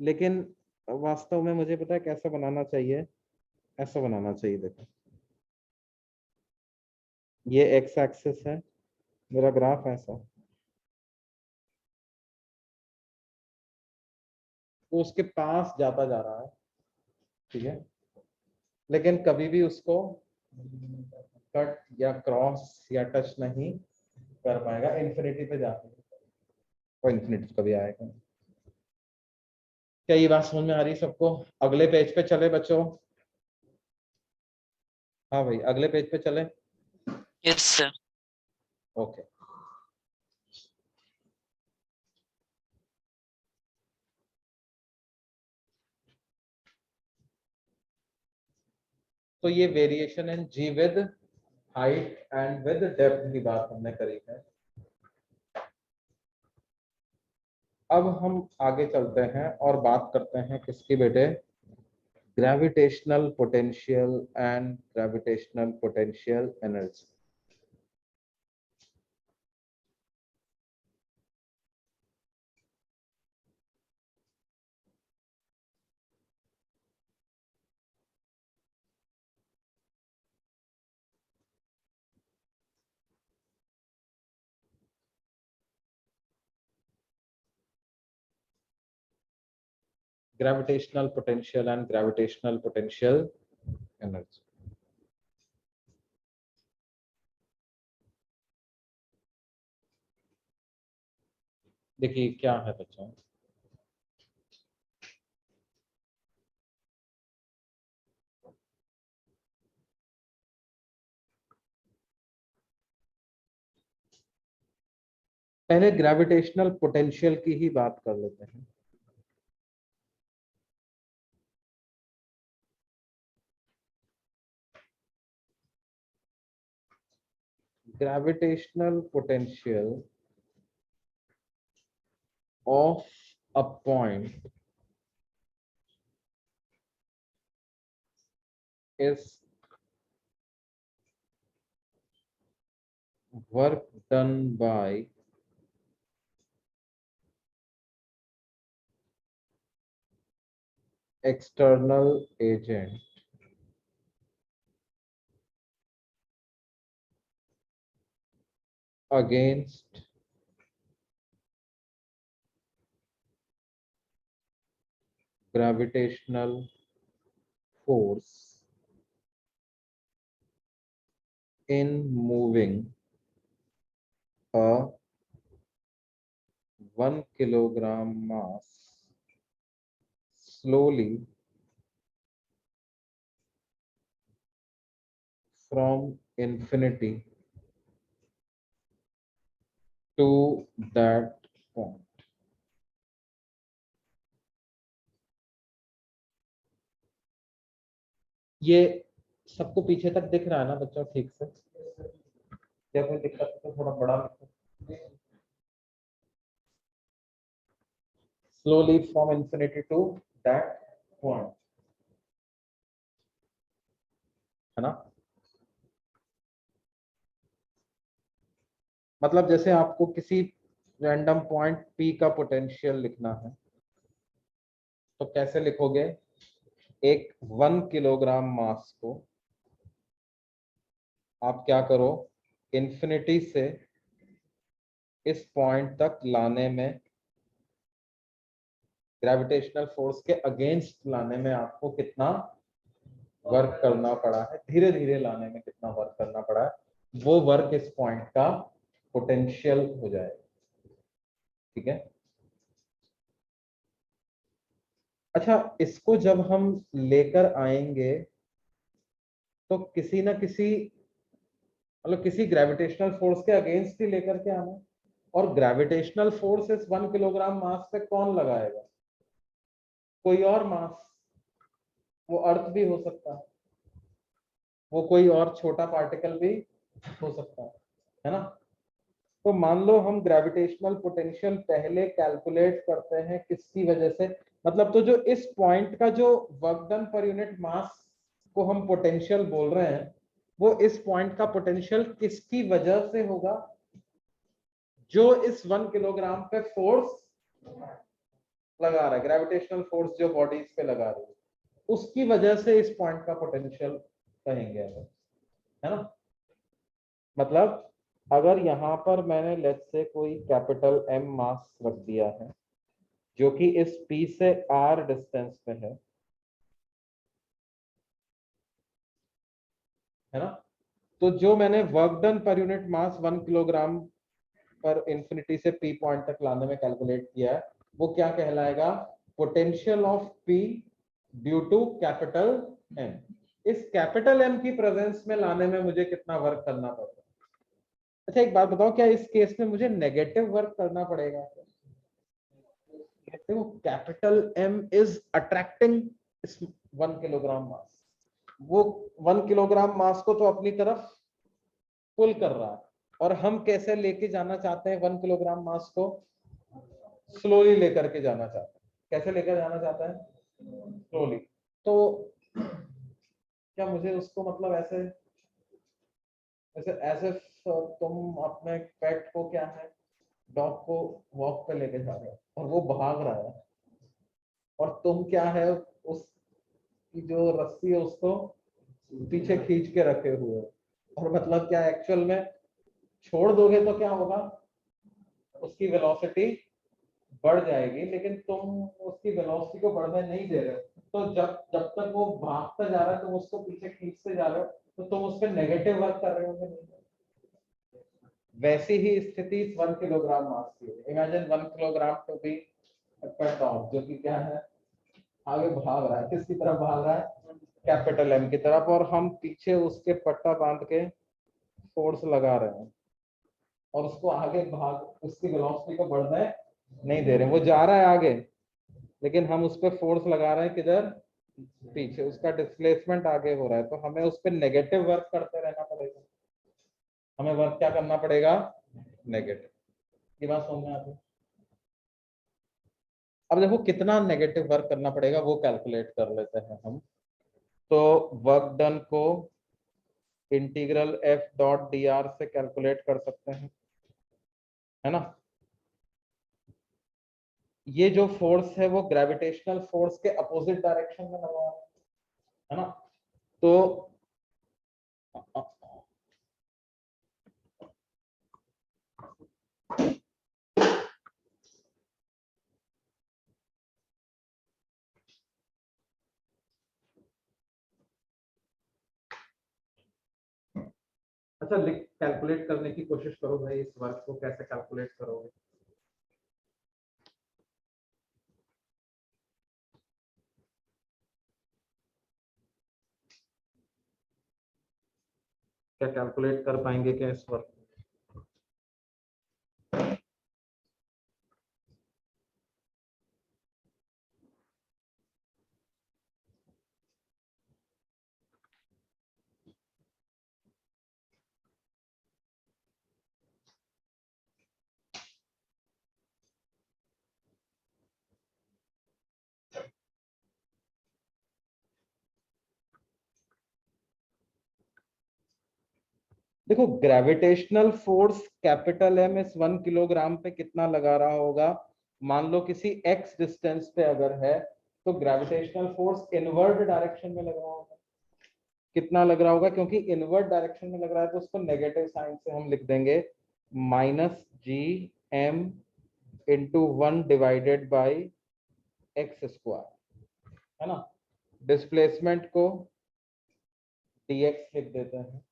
लेकिन वास्तव में मुझे पता है कैसे बनाना चाहिए। ऐसा बनाना चाहिए। देखो ये एक्स एक्सिस है, मेरा ग्राफ ऐसा, तो उसके पास जाता जा रहा है, ठीक है, लेकिन कभी भी उसको कट या क्रॉस या टच नहीं कर पाएगा इंफिनिटी पे जाके, और इंफिनिटी कभी आएगा। क्या ये बात समझ में आ रही है सबको? अगले पेज पे चले बच्चों? हाँ भाई, अगले पेज पे चले। Yes sir. ओके। तो ये variation in g with height and with depth की बात हमने करी है। अब हम आगे चलते हैं और बात करते हैं किसकी बेटे? Gravitational potential and gravitational potential energy. gravitational potential and gravitational potential energy. देखिए क्या है बच्चों, पहले ग्रेविटेशनल पोटेंशियल की ही बात कर लेते हैं। Gravitational potential of a point is work done by external agent against gravitational force in moving a 1 kilogram mass slowly from infinity to that point. ये सबको पीछे तक दिख रहा है ना बच्चों ठीक से? क्या कोई दिक्कत है तो थोड़ा बड़ा लिखो। Slowly from infinity to that point, है ना? मतलब जैसे आपको किसी रैंडम पॉइंट P का पोटेंशियल लिखना है तो कैसे लिखोगे? एक 1 किलोग्राम मास को आप क्या करो, इंफिनिटी से इस पॉइंट तक लाने में, ग्रेविटेशनल फोर्स के अगेंस्ट लाने में आपको कितना वर्क करना पड़ा है, धीरे धीरे लाने में कितना वर्क करना पड़ा है, वो वर्क इस पॉइंट का पोटेंशियल हो जाएगा। ठीक है, अच्छा इसको जब हम लेकर आएंगे तो किसी ना किसी मतलब किसी ग्रेविटेशनल फोर्स के अगेंस्ट ही लेकर के आना, और ग्रेविटेशनल फोर्स इस 1 किलोग्राम मास पे कौन लगाएगा? कोई और मास, वो अर्थ भी हो सकता है, वो कोई और छोटा पार्टिकल भी हो सकता है ना? तो मान लो हम ग्रेविटेशनल पोटेंशियल पहले कैलकुलेट करते हैं किसकी वजह से, मतलब तो जो इस पॉइंट का जो वर्क डन पर यूनिट मास को हम पोटेंशियल बोल रहे हैं, वो इस पॉइंट का पोटेंशियल किसकी वजह से होगा? जो इस 1 किलोग्राम पे फोर्स लगा रहा है, ग्रेविटेशनल फोर्स जो बॉडीज पे लगा रही है, उसकी वजह से इस पॉइंट का पोटेंशियल कहेंगे, है ना? मतलब अगर यहाँ पर मैंने लेट्स से कोई कैपिटल M मास रख दिया है जो कि इस P से R डिस्टेंस पे है ना? तो जो मैंने वर्क डन पर यूनिट मास 1 किलोग्राम पर इंफिनिटी से P पॉइंट तक लाने में कैलकुलेट किया है, वो क्या कहलाएगा? Potential of P due to capital M। इस कैपिटल M की प्रेजेंस में लाने में मुझे कितना वर्क करना पड़ेगा? अच्छा एक बात बताओ, क्या इस केस में मुझे नेगेटिव वर्क करना पड़ेगा? देखो capital M is attracting 1 kilogram mass, वो 1 किलोग्राम मास को तो अपनी तरफ पुल कर रहा है, और हम कैसे लेके जाना चाहते हैं 1 किलोग्राम मास को? स्लोली लेकर के जाना चाहते हैं। कैसे लेकर जाना चाहता है? स्लोली। तो क्या मुझे उसको मतलब ऐसे ऐसे ऐसे तुम अपने पेट को क्या है, डॉग को वॉक पे लेके जा रहे हो और वो भाग रहा है, और तुम क्या है उसकी जो रस्सी है उसको पीछे खींच के रखे हुए हो, और मतलब क्या एक्चुअल में छोड़ दोगे तो क्या होगा? उसकी वेलोसिटी बढ़ जाएगी, लेकिन तुम उसकी वेलोसिटी को बढ़ने नहीं दे रहे हो। तो जब जब तक वो भागता जा रहा है तुम उसको पीछे खींचते जा रहे हो, तो तुम उस पर नेगेटिव वर्क कर रहे हो। वैसी ही स्थिति 1 किलोग्राम मास की है। Imagine 1 kilogram to be dog, जो कि क्या है, आगे भाग रहा है। किसकी तरफ भाग रहा है? कैपिटल एम की तरफ। और हम पीछे उसके पट्टा बांध के फोर्स लगा रहे हैं और उसको आगे भाग, उसकी वेलोसिटी को बढ़ने नहीं दे रहे। वो जा रहा है आगे, लेकिन हम उस पर फोर्स लगा रहे हैं किधर? पीछे। उसका डिस्प्लेसमेंट आगे हो रहा है, तो हमें उस पर नेगेटिव वर्क करते रहना पड़ेगा। हमें वर्क क्या करना पड़ेगा? नेगेटिव। ये बात समझ में आती है? अब देखो कितना नेगेटिव वर्क करना पड़ेगा वो कैलकुलेट कर लेते हैं हम। तो वर्क डन को integral F dot D R से कैलकुलेट कर सकते हैं, है ना। ये जो फोर्स है वो ग्रेविटेशनल फोर्स के अपोजिट डायरेक्शन में लगा है ना। तो अच्छा, कैलकुलेट करने की कोशिश करो भाई, इस वर्क को कैसे कैलकुलेट करोगे? क्या कैलकुलेट कर पाएंगे क्या इस वर्क? देखो ग्रेविटेशनल फोर्स कैपिटल एम इस 1 किलोग्राम पे कितना लगा रहा होगा? मान लो किसी एक्स डिस्टेंस पे अगर है, तो ग्रेविटेशनल फोर्स इनवर्ड डायरेक्शन में लग रहा होगा। कितना लग रहा होगा? क्योंकि इनवर्ड डायरेक्शन में लग रहा है तो उसको नेगेटिव साइन से हम लिख देंगे -GM into 1 divided by X square, है ना। डिस्प्लेसमेंट को dx लिख देते हैं।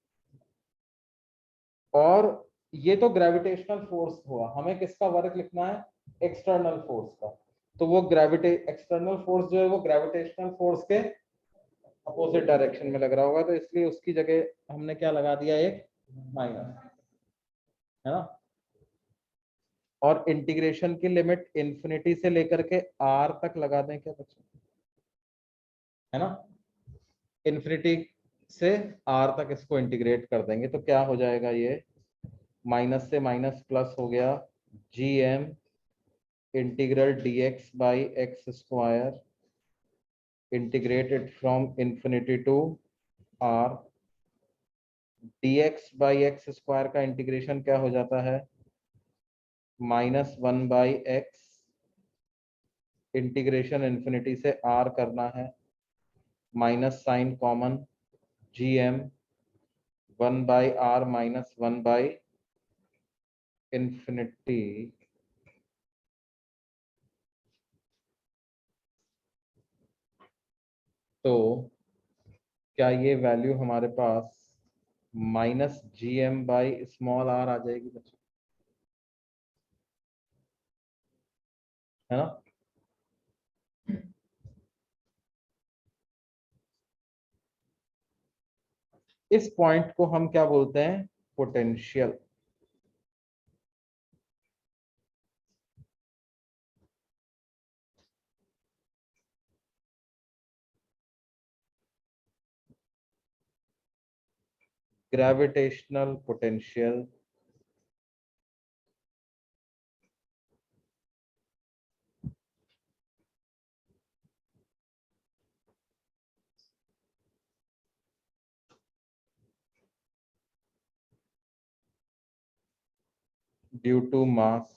और ये तो ग्रेविटेशनल फोर्स हुआ, हमें किसका वर्क लिखना है? एक्सटर्नल फोर्स का। तो वो एक्सटर्नल फोर्स जो है वो ग्रेविटेशनल फोर्स के अपोजिट डायरेक्शन में लग रहा होगा, तो इसलिए उसकी जगह हमने क्या लगा दिया? एक माइनस, है ना। और इंटीग्रेशन की लिमिट इंफिनिटी से लेकर के आर तक लगा दें क्या बच्चों? है ना। इंफिनिटी से आर तक इसको इंटीग्रेट कर देंगे तो क्या हो जाएगा? ये माइनस से माइनस प्लस हो गया, GM integral dx by X square integrated from infinity to r। dx by X square का इंटीग्रेशन क्या हो जाता है? -1 बाई एक्स इंटीग्रेशन इंफिनिटी से r करना है, minus sign common, GM 1 by r minus 1 by infinity. तो क्या ये वैल्यू हमारे पास -GM बाई स्मॉल r आ जाएगी बच्चों? है ना। इस पॉइंट को हम क्या बोलते हैं? Potential. Gravitational potential due to mass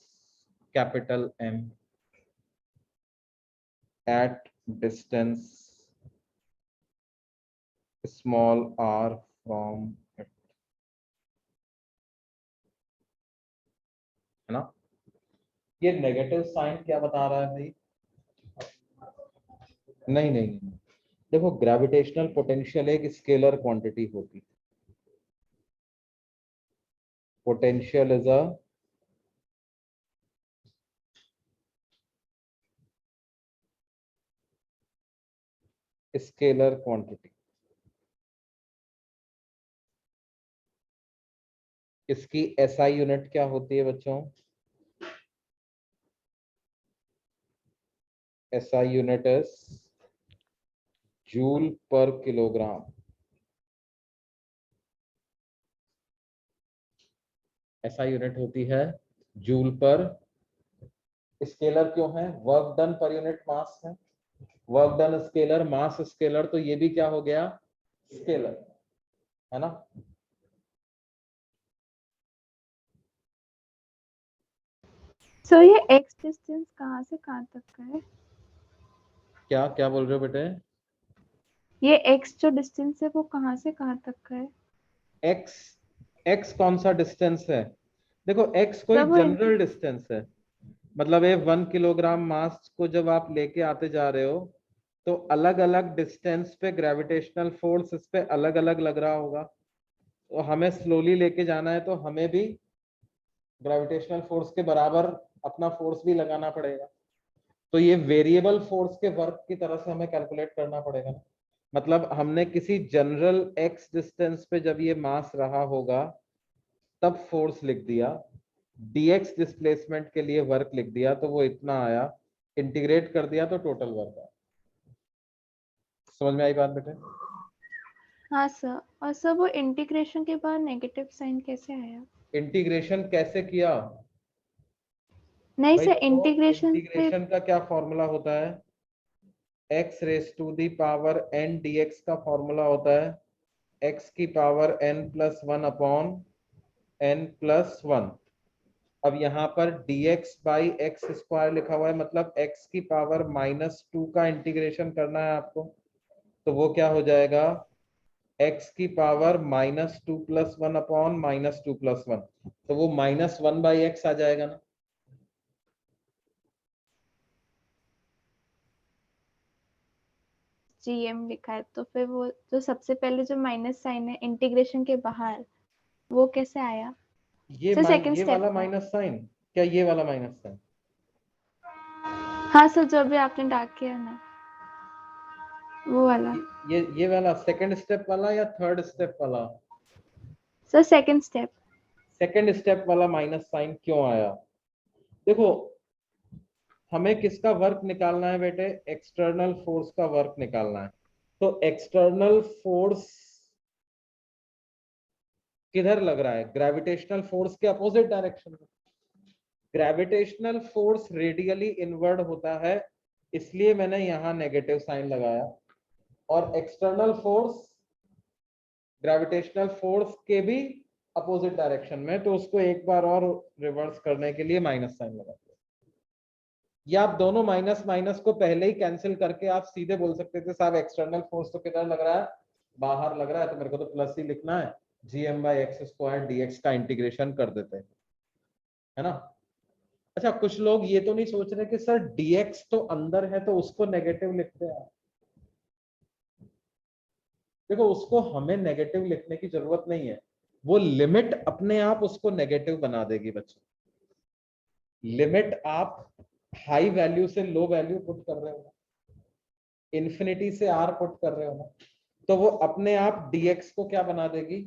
capital M at distance small r from it, है ना। ये नेगेटिव साइन क्या बता रहा है भाई? नहीं नहीं नहीं, देखो ग्रेविटेशनल पोटेंशियल एक स्केलर क्वांटिटी होती है। Potential is a scalar quantity. इसकी एसआई यूनिट क्या होती है बच्चों? एसआई यूनिट इज जूल पर किलोग्राम। एसआई यूनिट होती है जूल पर। स्केलर क्यों है? वर्क डन पर यूनिट मास है। वर्क डन स्केलर, मास स्केलर, तो ये भी क्या हो गया? स्केलर, है ना। सो ये एक्स डिस्टेंस कहाँ से कहाँ तक का है? क्या क्या बोल रहे हो बेटे? ये एक्स जो डिस्टेंस है वो कहाँ से कहाँ तक का है? एक्स, एक्स कौन सा डिस्टेंस है? देखो एक्स कोई सब जनरल डिस्टेंस है। मतलब ये 1 किलोग्राम मास को जब आप लेके आते जा रहे हो तो अलग अलग डिस्टेंस पे ग्रेविटेशनल फोर्स इस पे अलग अलग लग रहा होगा। तो हमें स्लोली लेके जाना है तो हमें भी ग्रेविटेशनल फोर्स के बराबर अपना फोर्स भी लगाना पड़ेगा। तो ये वेरिएबल फोर्स के वर्क की तरह से हमें कैलकुलेट करना पड़ेगा ना। मतलब हमने किसी जनरल एक्स डिस्टेंस पे जब ये मास रहा होगा तब फोर्स लिख दिया, dx डिस्प्लेसमेंट के लिए वर्क लिख दिया तो वो इतना आया, इंटीग्रेट कर दिया तो टोटल वर्क आया। समझ में आई बात बेटे? हाँ सर। और सर वो इंटीग्रेशन के बाद नेगेटिव साइन कैसे आया? इंटीग्रेशन कैसे किया? नहीं भाई सर, देखो इंटीग्रेशन पे इंटीग्रेशन का क्या फॉर्मूला होता है? x raise to the power n dx का फॉर्मूला होता है x की power n plus one upon n plus one. अब यहाँ पर dx बाई एक्स स्क्वायर लिखा हुआ है, मतलब x की पावर -2 का इंटीग्रेशन करना है आपको। तो वो क्या हो जाएगा? x की power -2 plus one upon -2 plus one, तो वो -1 बाई एक्स आ जाएगा ना। जीएम लिखा है तो फिर वो जो सबसे पहले जो माइनस साइन है इंटीग्रेशन के बाहर, वो कैसे आया? सर सेकंड ये स्टेप वाला का। माइनस साइन, क्या ये वाला माइनस साइन? हाँ सर, जो भी आपने डार्क किया ना, वो वाला। ये वाला सेकंड स्टेप वाला या थर्ड स्टेप वाला? Sir second step. Second step वाला माइनस साइन क्यों आया? देखो हमें किसका वर्क निकालना है बेटे? एक्सटर्नल फोर्स का वर्क निकालना है। तो एक्सटर्नल फोर्स किधर लग रहा है? ग्रेविटेशनल फोर्स के अपोजिट डायरेक्शन में। ग्रेविटेशनल फोर्स रेडियली इनवर्ड होता है, इसलिए मैंने यहां नेगेटिव साइन लगाया। और एक्सटर्नल फोर्स ग्रेविटेशनल फोर्स के भी अपोजिट डायरेक्शन में, तो उसको एक बार और रिवर्स करने के लिए माइनस साइन लगा दिया। या आप दोनों माइनस माइनस को पहले ही कैंसिल करके आप सीधे बोल सकते थे साहब एक्सटर्नल फोर्स तो किधर लग रहा है? बाहर लग रहा है, तो मेरे को तो प्लस ही लिखना है, GM by X square dx का इंटीग्रेशन कर देते हैं, है ना। अच्छा कुछ लोग ये तो नहीं सोच रहे कि सर dx तो अंदर है तो उसको नेगेटिव लिखते हैं। देखो उसको हमें नेगेटिव लिखने की जरूरत नहीं है, वो लिमिट अपने आप उसको नेगेटिव बना देगी बच्चों। लिमिट आप हाई वैल्यू से लो वैल्यू पुट कर रहे हो, इन्फिनिटी से आर पुट कर रहे हो ना, तो वो अपने आप dx को क्या बना देगी?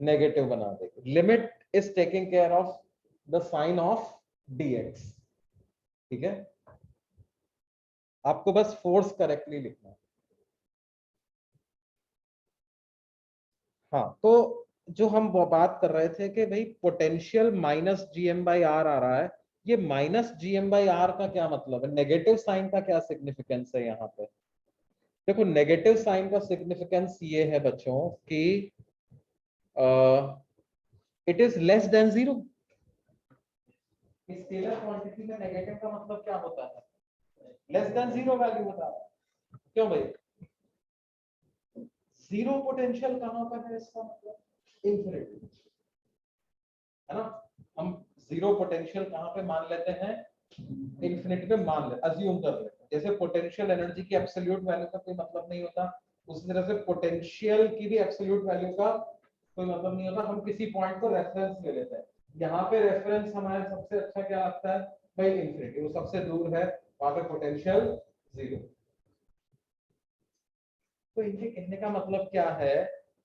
नेगेटिव बना देगी। Limit is taking care of the sign of dx। ठीक है, आपको बस फोर्स करेक्टली लिखना है। हाँ तो जो हम वो बात कर रहे थे कि भाई पोटेंशियल -gm/r आ रहा है, ये -gm/r का क्या मतलब है? नेगेटिव साइन का क्या सिग्निफिकेंस है यहाँ पे? देखो नेगेटिव साइन का सिग्निफिकेंस ये है बच्चों कि it is less than zero. Scalar quantity में नेगेटिव का मतलब क्या होता है? लेस देन जीरो वैल्यू होता है। क्यों भाई? जीरो पोटेंशियल कहां पर है? इसका मतलब इंफिनिटी, है ना। हम जीरो पोटेंशियल कहाँ पे मान लेते हैं, इन्फिनिटी पे मान ले, अज्यूम कर लेते हैं। जैसे पोटेंशियल एनर्जी की एब्सोल्यूट वैल्यू का कोई मतलब नहीं होता, उसी तरह से पोटेंशियल की भी एब्सोल्यूट वैल्यू का कोई मतलब नहीं होता। हम किसी पॉइंट को रेफरेंस ले लेते हैं, यहाँ पे रेफरेंस हमारे सबसे अच्छा क्या लगता है भाई, इन्फिनिटी, वो सबसे दूर है, वहां पे पोटेंशियल जीरो। तो इनके कहने का मतलब क्या है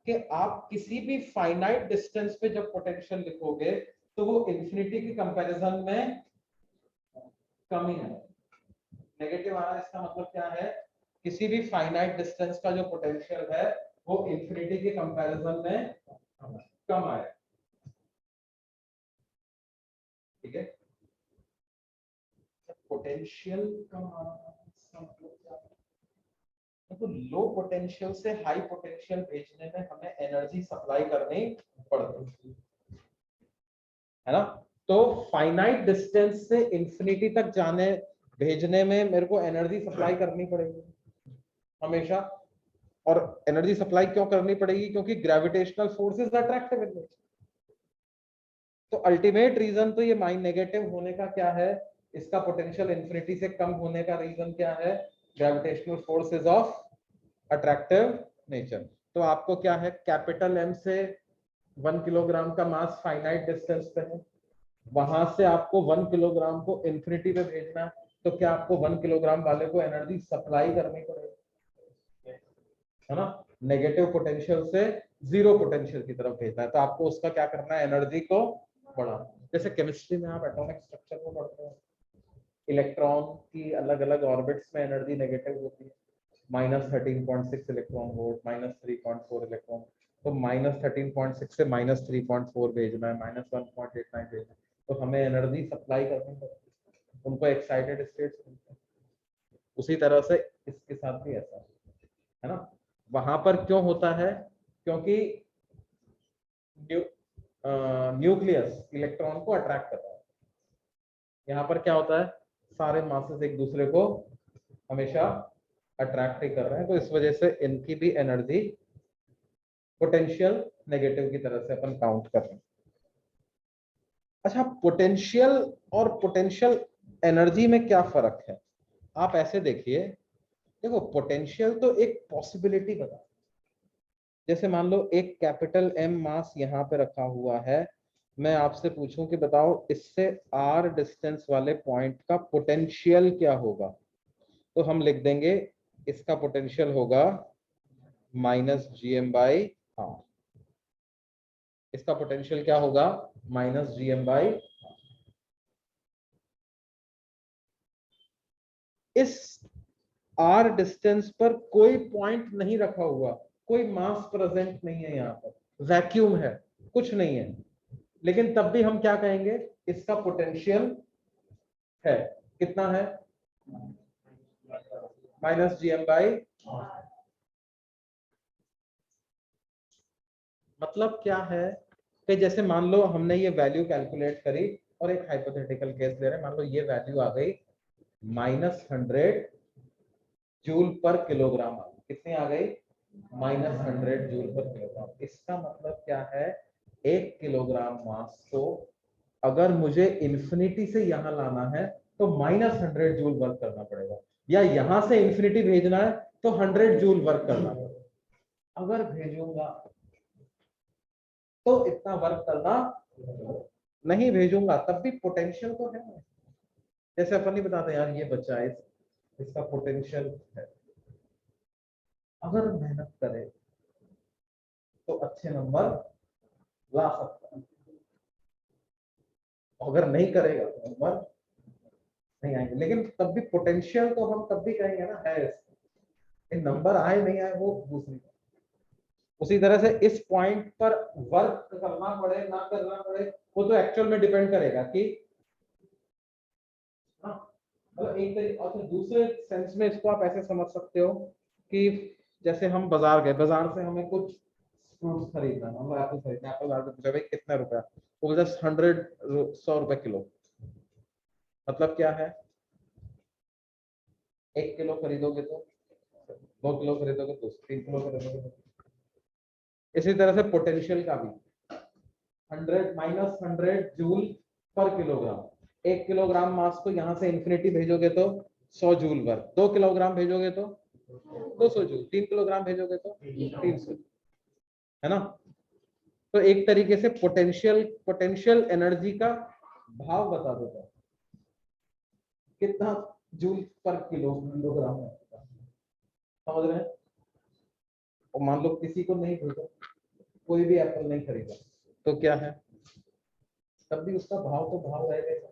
कि आप किसी भी फाइनाइट डिस्टेंस पे जब पोटेंशियल लिखोगे तो वो इन्फिनिटी के कंपैरिजन में कम ही है, नेगेटिव आ रहा है। इसका मतलब क्या है, किसी भी फाइनाइट डिस्टेंस का जो पोटेंशियल है वो इन्फिनिटी के कंपैरिजन में कम आए, ठीक है। पोटेंशियल कम आ रहा है इसका मतलब क्या है, तो लो पोटेंशियल से हाई पोटेंशियल भेजने में हमें एनर्जी सप्लाई करनी पड़ती है ना। तो फाइनाइट डिस्टेंस से इंफिनिटी तक जाने भेजने में मेरे को एनर्जी सप्लाई करनी पड़ेगी हमेशा। और एनर्जी सप्लाई क्यों करनी पड़ेगी, क्योंकि gravitational force is attractive in nature. तो अल्टीमेट रीजन तो ये माइन नेगेटिव होने का क्या है, इसका पोटेंशियल इंफिनिटी से कम होने का रीजन क्या है, gravitational force is of attractive nature. तो आपको क्या है, कैपिटल एम से 1 किलोग्राम का मास फाइनाइट डिस्टेंस पे है, वहां से आपको 1 किलोग्राम को इंफिनिटी पे भेजना है, तो क्या आपको 1 किलोग्राम वाले को एनर्जी सप्लाई करनी पड़ेगी, है ना। नेगेटिव पोटेंशियल से जीरो पोटेंशियल की तरफ भेजना है, तो आपको उसका क्या करना है, एनर्जी को बढ़ाना। जैसे केमिस्ट्री में आप एटॉमिक स्ट्रक्चर को पढ़ते हो, इलेक्ट्रॉन की अलग अलग ऑर्बिट्स में एनर्जी नेगेटिव होती है, -13.6 इलेक्ट्रॉन वोल्ट, -3.4 इलेक्ट्रॉन, तो -13.6 से -3.4 भेजना है, -1.89 भेजना है, तो हमें एनर्जी सप्लाई करनी पड़ती है, उनको एक्साइटेड स्टेट्स मिलते हैं। उसी तरह से इसके साथ भी ऐसा है ना। वहां पर क्यों होता है, क्योंकि न्यूक्लियस इलेक्ट्रॉन को अट्रैक्ट करता है। यहाँ पर क्या होता है, सारे मासेस एक दूसरे को हमेशा अट्रैक्ट ही कर रहे हैं, तो इस वजह से इनकी भी एनर्जी पोटेंशियल नेगेटिव की तरह से अपन काउंट कर रहे हैं। अच्छा, पोटेंशियल और पोटेंशियल एनर्जी में क्या फर्क है, आप ऐसे देखिए, देखो पोटेंशियल तो एक पॉसिबिलिटी बता, जैसे मान लो एक कैपिटल एम मास यहाँ पे रखा हुआ है, मैं आपसे पूछूं कि बताओ इससे आर डिस्टेंस वाले पॉइंट का पोटेंशियल क्या होगा, तो हम लिख देंगे इसका पोटेंशियल होगा -gm/r। इसका पोटेंशियल क्या होगा, -gm/r। इस r डिस्टेंस पर कोई पॉइंट नहीं रखा हुआ, कोई मास प्रेजेंट नहीं है, यहाँ पर वैक्यूम है, कुछ नहीं है, लेकिन तब भी हम क्या कहेंगे, इसका पोटेंशियल है, कितना है, -gm/r। मतलब क्या है कि जैसे मान लो हमने ये वैल्यू कैलकुलेट करी और एक हाइपोथेटिकल केस ले रहे हैं, मान लो ये वैल्यू आ गई -100 जूल पर किलोग्राम, आ गई, कितनी आ गई, -100 जूल पर किलोग्राम। इसका मतलब क्या है, 1 किलोग्राम मास को अगर मुझे इंफिनिटी से यहां लाना है तो -100 जूल वर्क करना पड़ेगा, या यहां से इंफिनिटी भेजना है तो 100 जूल वर्क करना पड़ेगा। अगर भेजूंगा तो इतना वर्क करना, नहीं भेजूंगा तब भी पोटेंशियल तो है। जैसे अपन नहीं बताते यार ये बच्चा है, इसका पोटेंशियल है, अगर मेहनत करे तो अच्छे नंबर ला सकता है, अगर नहीं करेगा तो नंबर नहीं आएंगे। लेकिन तब भी पोटेंशियल तो हम तब भी कहेंगे ना है, नंबर आए नहीं आए वो दूसरी। उसी तरह से इस पॉइंट पर वर्क करना पड़े ना करना पड़े वो तो एक्चुअल में डिपेंड करेगा कि मतलब एक तरीके और दूसरे सेंस में इसको आप ऐसे समझ सकते हो कि जैसे हम बाजार गए, बाजार से हमें कुछ फ्रूट्स खरीदना है, हम एप्पल खरीदना है, एप्पल वाले पूछा भाई कितना रुपया, वो 100 रुपए किलो। मतलब क्या है, 1 किलो खरीदोगे तो 2 किलो खरीदोगे तो 3 किलो खरीदोगे। इसी तरह से पोटेंशियल का भी 100 -100 जूल पर किलोग्राम। 1 किलोग्राम मास को यहां से इंफिनिटी भेजोगे तो 100 जूल वर्क, 2 किलोग्राम भेजोगे तो 200 जूल, 3 किलोग्राम भेजोगे तो 300, है ना। तो एक तरीके से पोटेंशियल एनर्जी का भाव बता देता है कितना जूल पर किलोग्राम है, समझ रहे हैं। और मान लो किसी को नहीं भेजा, कोई भी एप्पल नहीं खरीदा, तो क्या है, तब भी उसका भाव तो भाव रहेगा,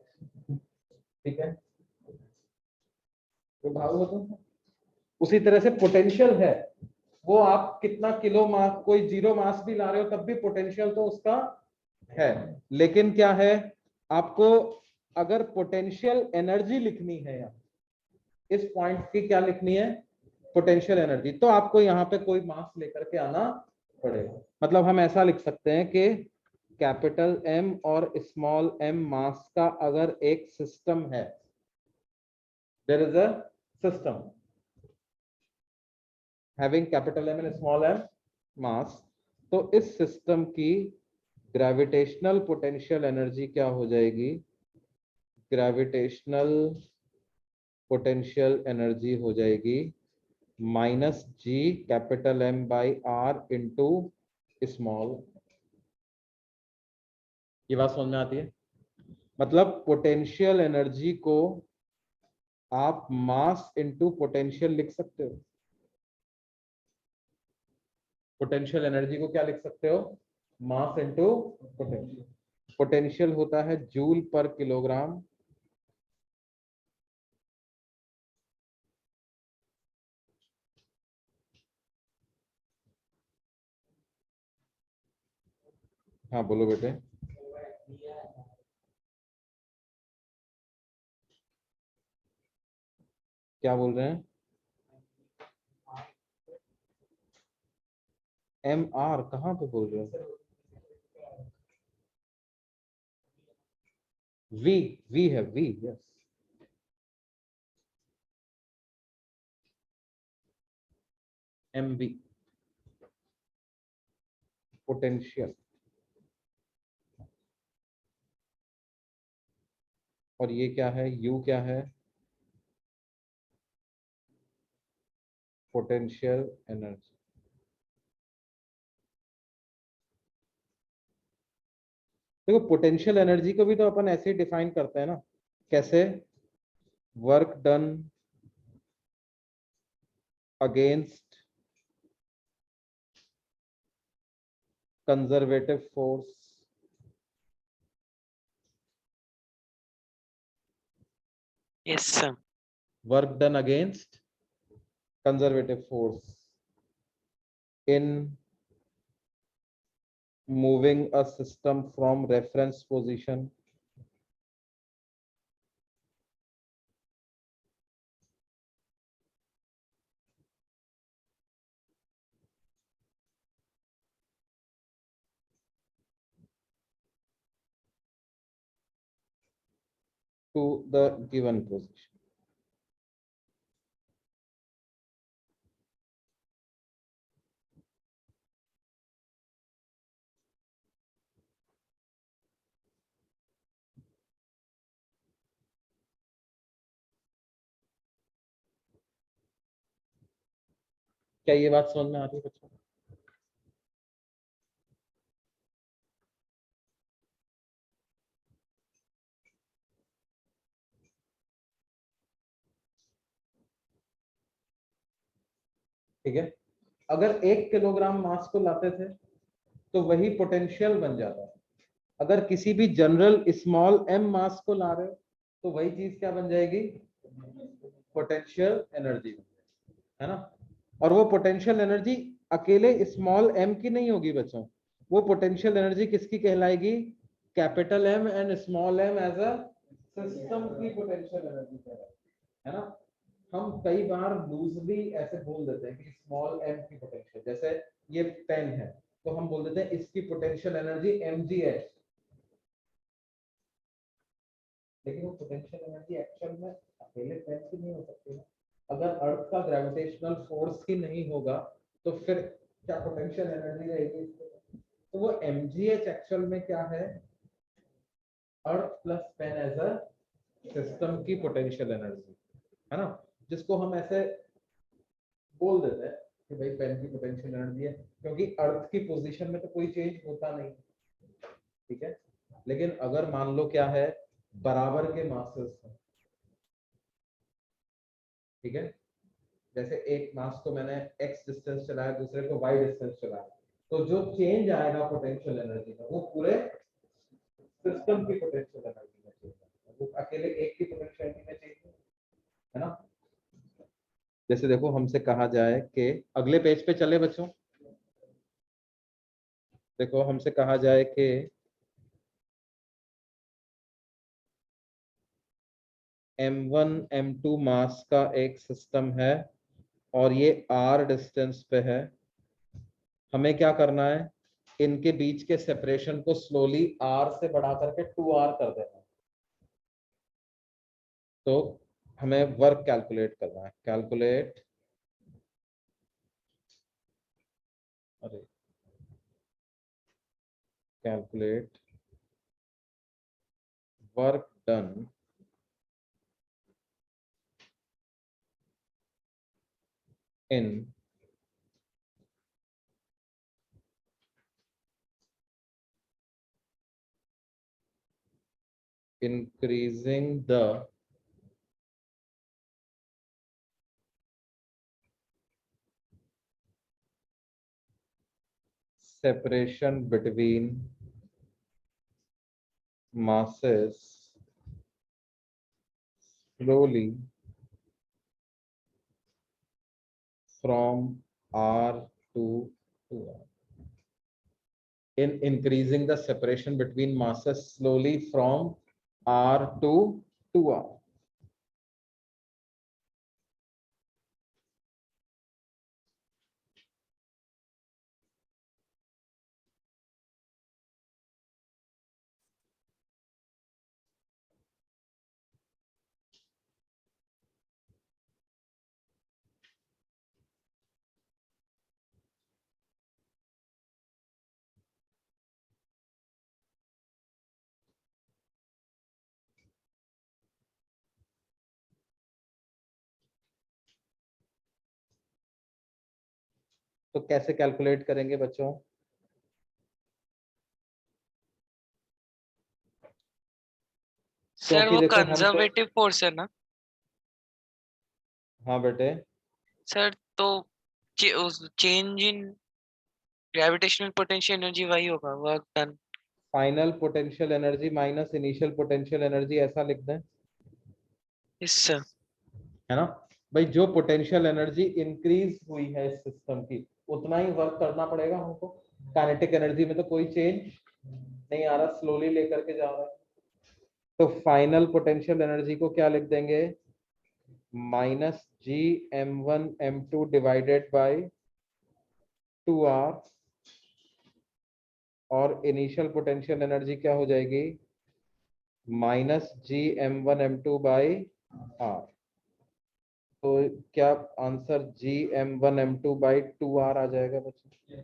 ठीक है, तो भाव होता है। उसी तरह से पोटेंशियल है, वो आप कितना किलो मास, कोई जीरो मास भी ला रहे हो तब भी पोटेंशियल तो उसका है। लेकिन क्या है, आपको अगर पोटेंशियल एनर्जी लिखनी है यहाँ, इस पॉइंट की क्या लिखनी है, पोटेंशियल एनर्जी, तो आपको यहाँ पे कोई मास लेकर के आना पड़ेगा। मतलब हम ऐसा लिख सकते हैं कि कैपिटल एम और स्मॉल एम मास का अगर एक सिस्टम है, there is a system having capital M and small M mass, तो इस सिस्टम की ग्रेविटेशनल पोटेंशियल एनर्जी क्या हो जाएगी, ग्रेविटेशनल पोटेंशियल एनर्जी हो जाएगी minus G capital M by R into small. ये बात समझ में आती है। मतलब पोटेंशियल एनर्जी को आप मास इंटू पोटेंशियल लिख सकते हो। पोटेंशियल एनर्जी को क्या लिख सकते हो, मास इंटू पोटेंशियल। पोटेंशियल होता है जूल पर किलोग्राम, हाँ बोलो बेटे। क्या बोल रहे हैं, एम आर कहाँ पे बोल रहे हो, वी, वी है V, yes, M V potential. और ये क्या है, यू क्या है, पोटेंशियल एनर्जी। देखो पोटेंशियल एनर्जी को भी तो अपन ऐसे ही डिफाइन करते हैं ना, कैसे, work done against conservative force, Yes, sir. Work done against conservative force in moving a system from reference position to the given position। क्या ये बात समझ में आ रही है बच्चों, ठीक है। अगर 1 किलोग्राम मास को लाते थे तो वही पोटेंशियल बन जाता है, अगर किसी भी जनरल स्मॉल एम मास को ला रहे हो तो वही चीज क्या बन जाएगी, पोटेंशियल एनर्जी, है ना। और वो पोटेंशियल एनर्जी अकेले स्मॉल एम की नहीं होगी बच्चों, वो पोटेंशियल एनर्जी किसकी कहलाएगी, capital M and small M as a system की पोटेंशियल एनर्जी कहलाएगी, है ना। हम कई बार लूजली ऐसे बोल देते हैं कि स्मॉल एम की पोटेंशियल, जैसे ये पेन है तो हम बोल देते हैं इसकी पोटेंशियल एनर्जी mgh, लेकिन वो पोटेंशियल एनर्जी एक्चुअल में अकेले पेन की नहीं हो सकती है। अगर अर्थ का ग्रेविटेशनल फोर्स ही नहीं होगा तो फिर क्या पोटेंशियल एनर्जी रहेगी, तो वो mgh एक्चुअल में क्या है, earth plus pen as a system की पोटेंशियल एनर्जी, है ना, जिसको हम ऐसे बोल देते हैं कि भाई पेन की पोटेंशियल एनर्जी है, क्योंकि अर्थ की पोजीशन में तो कोई चेंज होता नहीं, ठीक है। लेकिन अगर मान लो क्या है, बराबर के मासेस है, ठीक है, जैसे एक मास को मैंने x डिस्टेंस चलाया, दूसरे को y डिस्टेंस चलाया, तो जो चेंज आएगा पोटेंशियल एनर्जी में वो पूरे सिस्टम की पोटेंशियल एनर्जी में चेंज आएगा, वो अकेले एक की पोटेंशियल एनर्जी में चेंज नहीं, है ना। जैसे देखो हमसे कहा जाए कि अगले पेज पे चले बच्चों, देखो हमसे कहा जाए कि m1 m2 मास का एक सिस्टम है और ये r डिस्टेंस पे है, हमें क्या करना है, इनके बीच के सेपरेशन को स्लोली r से बढ़ा करके 2r कर देना है। तो हमें वर्क कैलकुलेट करना है, कैलकुलेट, अरे calculate work done in increasing the separation between masses slowly from R to R. In increasing the separation between masses slowly from R to R. तो कैसे कैलकुलेट करेंगे बच्चों? सर क्योंकि वो देखो हम तो, कंजर्वेटिव फोर्स है ना हाँ बेटे, सर, तो change in gravitational potential energy वही होगा, work done. Final potential energy minus initial potential energy, ऐसा लिख दें, यस सर। है ना। भाई जो पोटेंशियल एनर्जी इंक्रीज हुई है इस सिस्टम की, उतना ही वर्क करना पड़ेगा हमको। काइनेटिक एनर्जी में तो कोई चेंज नहीं आ रहा, स्लोली लेकर के जा रहा है। तो फाइनल पोटेंशियल एनर्जी को क्या लिख देंगे, minus ji m1 m2 divided by 2r, और इनिशियल पोटेंशियल एनर्जी क्या हो जाएगी, माइनस जी m1 m2 बाय r। तो क्या आंसर gm1m2 बाई 2r आ जाएगा बच्चों?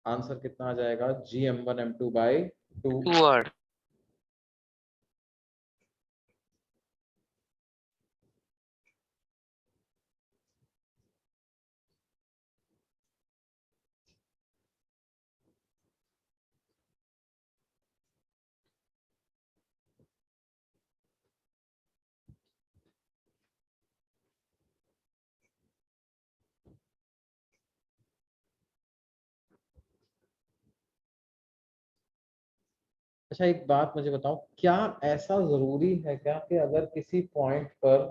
आंसर कितना आ जाएगा, gm1m2 बाई 2। 2r। अच्छा एक बात मुझे बताओ, क्या ऐसा जरूरी है क्या कि अगर किसी पॉइंट पर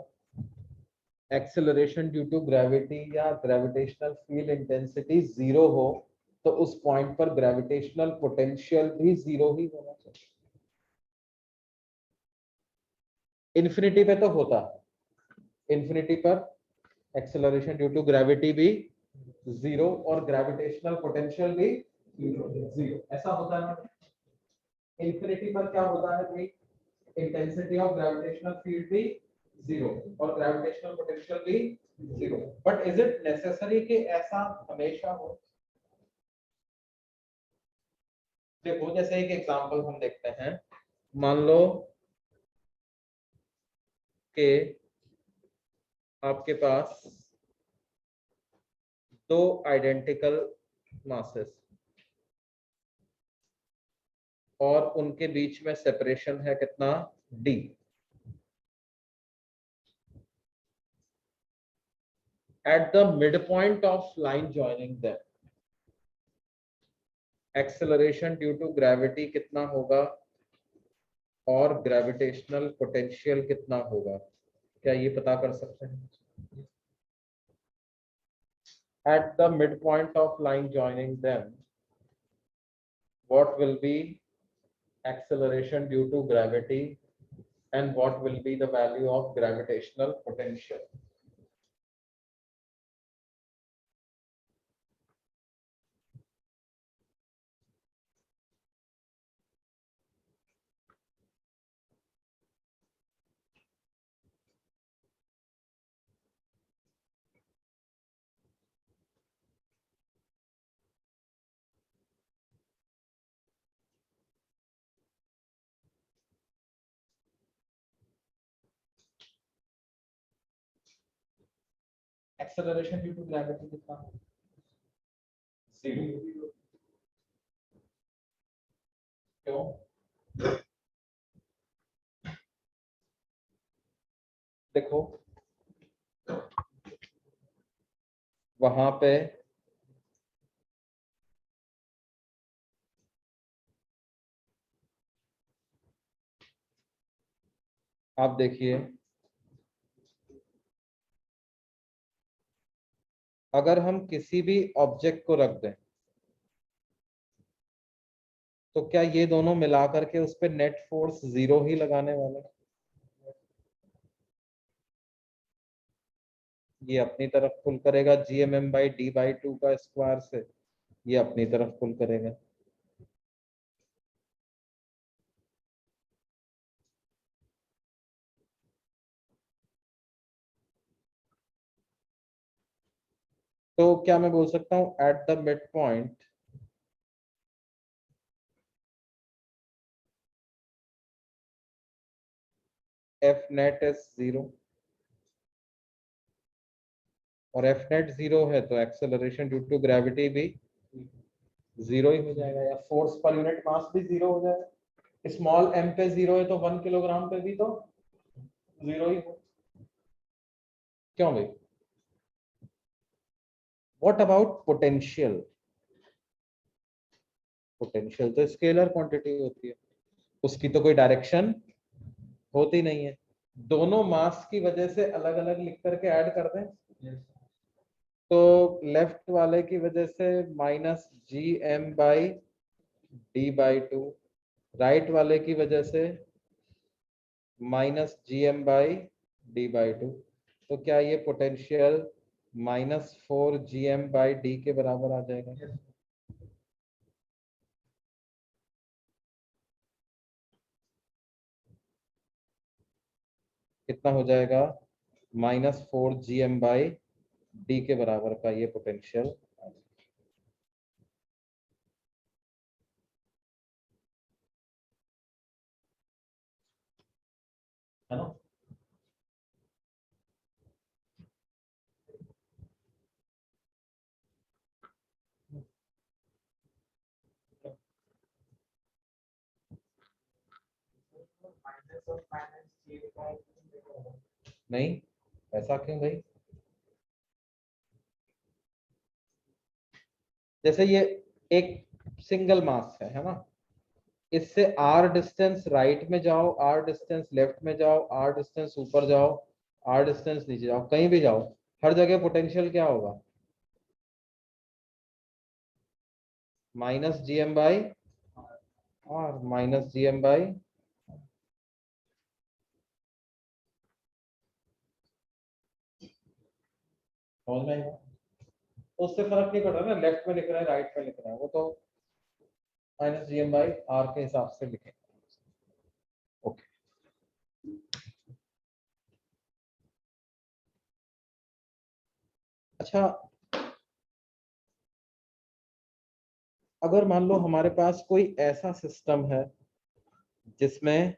एक्सेलरेशन ड्यू टू ग्रेविटी या ग्रेविटेशनल फील्ड इंटेंसिटी जीरो हो, तो उस पॉइंट पर ग्रेविटेशनल पोटेंशियल भी जीरो ही होना चाहिए? इन्फिनिटी पे तो होता है, इन्फिनिटी पर एक्सेलरेशन ड्यू टू ग्रेविटी भी जीरो और ग्रेविटेशनल पोटेंशियल भी जीरो, ऐसा होता है ना। इन्फिनिटी पर क्या होता है भाई, इंटेंसिटी ऑफ ग्रेविटेशनल फील्ड भी जीरो और ग्रेविटेशनल पोटेंशियल भी zero. But is it necessary कि ऐसा हमेशा हो? देखो जैसे एक एग्जांपल हम देखते हैं, मान लो कि आपके पास दो आइडेंटिकल मासेस और उनके बीच में सेपरेशन है कितना, d। At the mid point of line joining them acceleration due to gravity कितना होगा और ग्रेविटेशनल पोटेंशियल कितना होगा, क्या ये पता कर सकते हैं? Eight the mid point of line joining them what will be acceleration due to gravity and what will be the value of gravitational potential? Acceleration due to gravity कितना? Zero. क्यों? देखो वहां पे आप देखिए, अगर हम किसी भी ऑब्जेक्ट को रख दें तो क्या ये दोनों मिलाकर के उस पर नेट फोर्स जीरो ही लगाने वाले हैं? ये अपनी तरफ पुल करेगा gmm/d/2 का स्क्वायर से, ये अपनी तरफ पुल करेगा। तो क्या मैं बोल सकता हूं eight the mid point F net is zero, और एफ नेट जीरो है तो एक्सेलरेशन ड्यू टू ग्रेविटी भी जीरो ही हो जाएगा, या फोर्स पर यूनिट मास भी जीरो हो जाएगा। स्मॉल एम पे जीरो है तो 1 किलोग्राम पे भी तो जीरो ही हो। क्यों भाई? What about potential? पोटेंशियल तो स्केलर क्वांटिटी होती है, उसकी तो कोई डायरेक्शन होती नहीं है। दोनों मास की वजह से अलग अलग लिख करके ऐड कर दें, तो लेफ्ट वाले की वजह से -gm/d/2, राइट वाले की वजह से -gm/d/2। तो क्या ये पोटेंशियल -4gm/d के बराबर आ जाएगा? कितना हो जाएगा? -4gm/d के बराबर का ये पोटेंशियल। है ना? नहीं, ऐसा क्यों भाई? जैसे ये एक सिंगल मास है ना, इससे आर डिस्टेंस राइट में जाओ, आर डिस्टेंस लेफ्ट में जाओ, आर डिस्टेंस ऊपर जाओ, आर डिस्टेंस नीचे जाओ, कहीं भी जाओ, हर जगह पोटेंशियल क्या होगा? -gm/r, -gm/, समझ में आएगा? तो उससे फर्क नहीं पड़ रहा ना, लेफ्ट में लिख रहा है राइट में लिख रहा है, वो तो -gm/r के हिसाब से लिखेंगे। ओके। अच्छा, अगर मान लो हमारे पास कोई ऐसा सिस्टम है जिसमें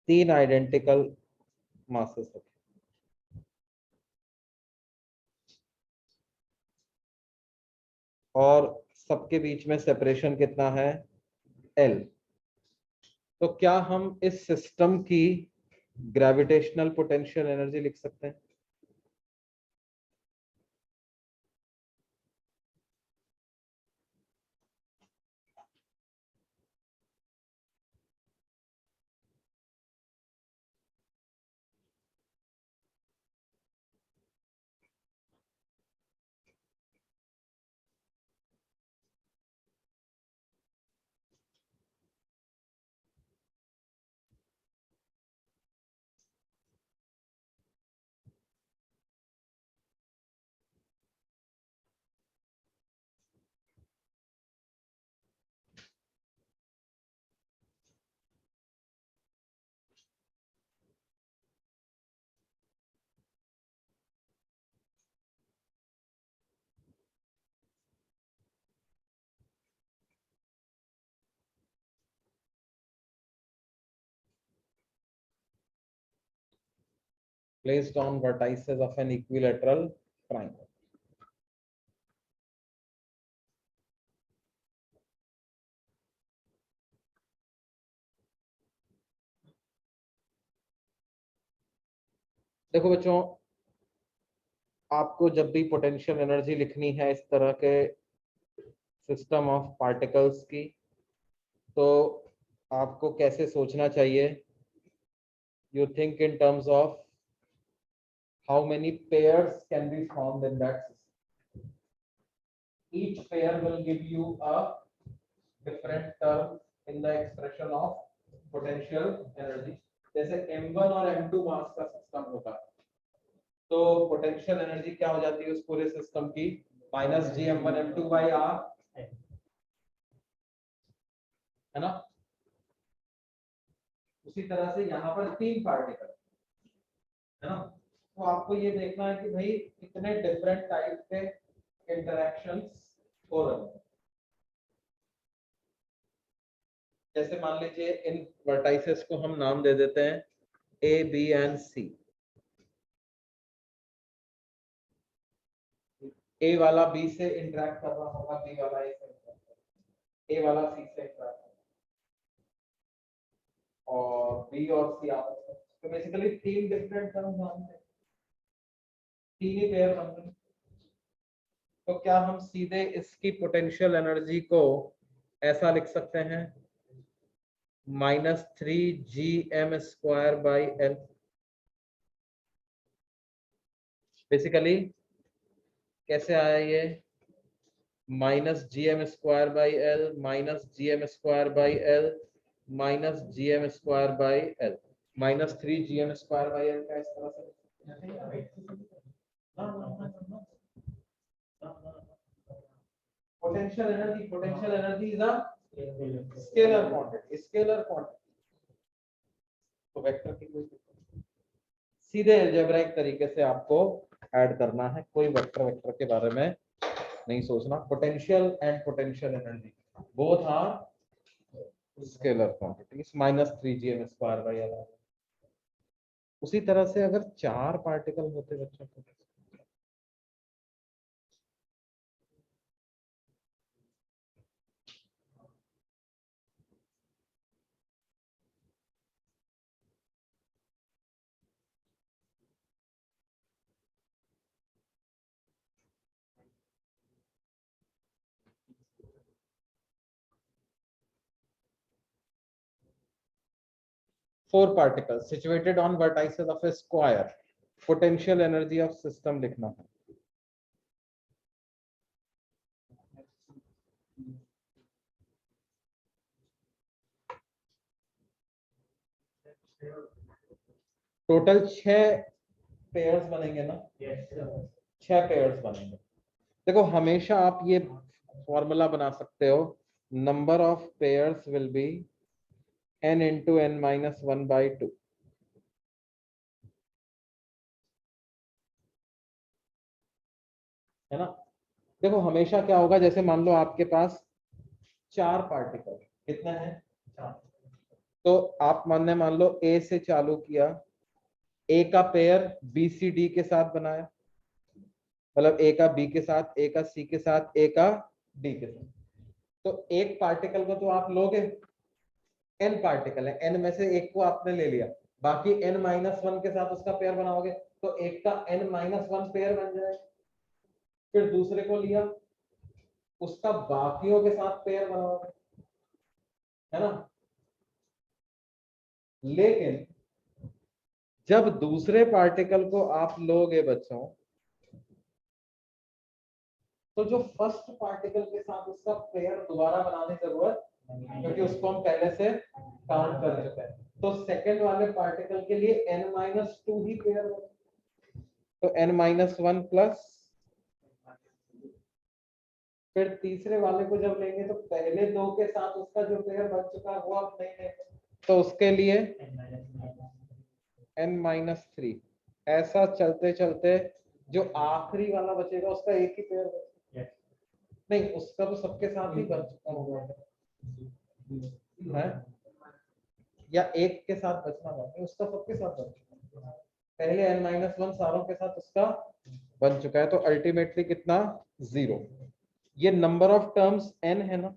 तीन आइडेंटिकल मासेस है और सबके बीच में सेपरेशन कितना है, L, तो क्या हम इस सिस्टम की ग्रेविटेशनल पोटेंशियल एनर्जी लिख सकते हैं? Placed on vertices of an equilateral triangle. देखो बच्चों, आपको जब भी पोटेंशियल एनर्जी लिखनी है इस तरह के सिस्टम ऑफ पार्टिकल्स की, तो आपको कैसे सोचना चाहिए? You think in terms of how many pairs can be formed in that system. Each pair will give you a different term in the expression of potential energy. जैसे m1 और m2 मास का system होगा तो potential energy क्या हो जाती है उस पूरे सिस्टम की, minus G M one M two by R, है ना. उसी तरह से यहाँ पर तीन पार्टिकल है ना, तो आपको ये देखना है कि भाई कितने डिफरेंट टाइप के इंटरेक्शंस हो रहे हैं. जैसे मान लीजिए इन वर्टाइसेस को हम नाम दे देते हैं ए बी एंड सी. ए वाला बी से इंटरेक्ट कर रहा होगा, बी वाला ए से इंटरेक्ट कर रहा, ए वाला सी से इंटरेक्ट और बी और सी आपस में. तो बेसिकली तीन डिफरेंट टर्म्स बनते हैं, तीन ही पेयर बनते हैं. तो क्या हम सीधे इसकी पोटेंशियल एनर्जी को ऐसा लिख सकते हैं, -3gm² L. बेसिकली कैसे आया ये, -gm² L -gm²L -gm²L -3gm²L का इस तरह से potential energy is a scalar quantity. तो वेक्टर की कोई सीधे अलजेब्राइक तरीके से आपको ऐड करना है, कोई वेक्टर के बारे में नहीं सोचना. Potential and potential energy both are scalar quantities, -3gm²L. उसी तरह से अगर चार पार्टिकल होते बच्चों को, four particles situated on vertices of a square, potential energy of system लिखना है. टोटल 6 पेयर्स बनेंगे ना, 6 पेयर्स बनेंगे. देखो हमेशा आप ये फॉर्मूला बना सकते हो, number of pairs will be n into n - 1/2. है ना। देखो हमेशा क्या होगा, जैसे मान लो आपके पास 4 पार्टिकल, कितने हैं 4, तो आप मान लो ए से चालू किया, ए का पेयर बी सी डी के साथ बनाया, मतलब ए का बी के साथ, ए का सी के साथ, ए का डी के साथ। तो एक पार्टिकल को तो आप लोगे, एन पार्टिकल है, एन में से एक को आपने ले लिया, बाकी n-1 के साथ उसका पेयर बनाओगे, तो एक का n-1 पेयर बन जाए। फिर दूसरे को लिया, उसका बाकियों के साथ पेयर बनाओगे, है ना। लेकिन जब दूसरे पार्टिकल को आप लोगे बच्चों, तो जो फर्स्ट पार्टिकल के साथ उसका पेयर दोबारा बनाने की जरूरत, क्योंकि उसको हम पहले से काउंट कर चुके हैं। तो सेकंड वाले पार्टिकल के लिए n-2 ही पेयर होगा, तो n-1 प्लस, फिर तीसरे वाले को जब लेंगे तो पहले दो के साथ उसका जो पेयर बन चुका है वो अब नहीं लेंगे, तो उसके लिए n-3। ऐसा चलते चलते जो आखिरी वाला बचेगा उसका एक ही पेयर बचेगा, नहीं उसका तो सबके साथ ही बन चुका होगा है, या एक के साथ बचना बाकी, उसका सबके साथ बन चुका है। पहले n-1 सारों के साथ उसका बन चुका है, तो अल्टीमेटली कितना 0। ये नंबर ऑफ टर्म्स n है ना,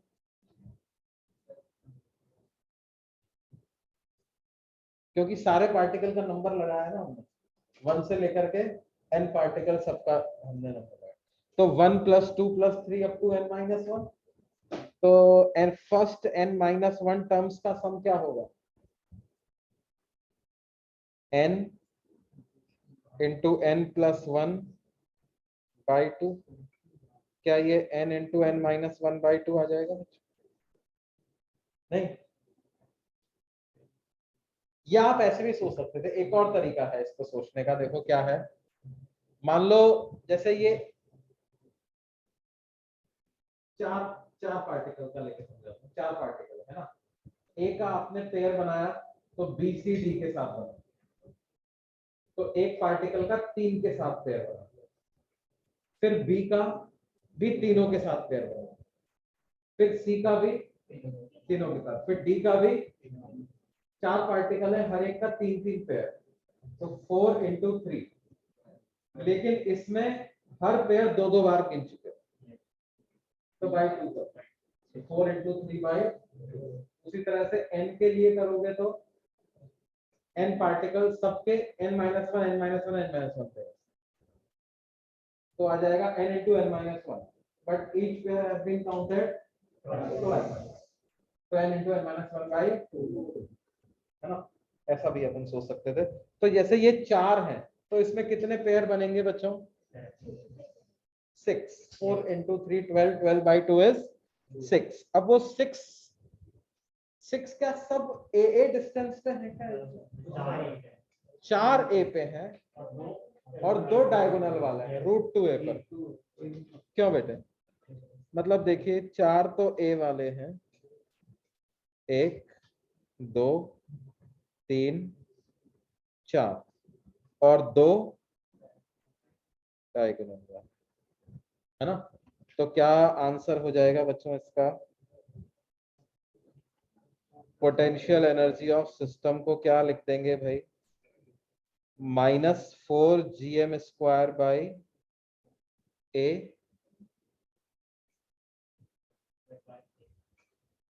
क्योंकि सारे पार्टिकल का नंबर लगाया है ना हमने, 1 से लेकर के n पार्टिकल सबका हमने नंबर लगाया। तो 1 + 2 + 3 अप टू n-1, तो n फर्स्ट n-1 टर्म्स का सम क्या होगा, n इंटू n+1/2। क्या ये n इंटू n-1/2 आ जाएगा बच्चों? नहीं, या आप ऐसे भी सोच सकते थे, एक और तरीका है इसको सोचने का, देखो क्या है। मान लो जैसे ये चार चार पार्टिकल का लेके समझाता हूँ, 4 पार्टिकल है ना, ए का आपने पेयर बनाया तो बी सी डी के साथ बना, तो एक पार्टिकल का 3 के साथ पेयर बना, फिर बी का भी तीनों के साथ पेयर बना, फिर सी का भी तीनों के साथ, फिर डी का भी, 4 पार्टिकल है, हर एक का 3-3 पेयर, तो 4 × 3। लेकिन इसमें हर पेयर 2-2 बार गिन चुके, तो बाई 2 कर, 4 × 3/2। उसी तरह से n के लिए करोगे तो n पार्टिकल सबके n-1 n-1 n-1 पेयर, तो आ जाएगा n × n-1, but each pair has been counted twice, तो n × n-1/2, है ना। ऐसा भी अपन सोच सकते थे। तो जैसे ये 4 हैं, तो इसमें कितने पेयर बनेंगे बच्चों, 6, 4 × 3 12, 12/2 इज 6। अब वो 6 क्या सब ए डिस्टेंस पे है क्या, 4 ए पे है और 2 डायगोनल वाला है √2a पर। क्यों बेटे, मतलब देखिए 4 तो ए वाले हैं, 1 2 3 4, और 2 डायगोनल वाले, है ना। तो क्या आंसर हो जाएगा बच्चों इसका, पोटेंशियल एनर्जी ऑफ सिस्टम को क्या लिख देंगे भाई, -4 gm²/a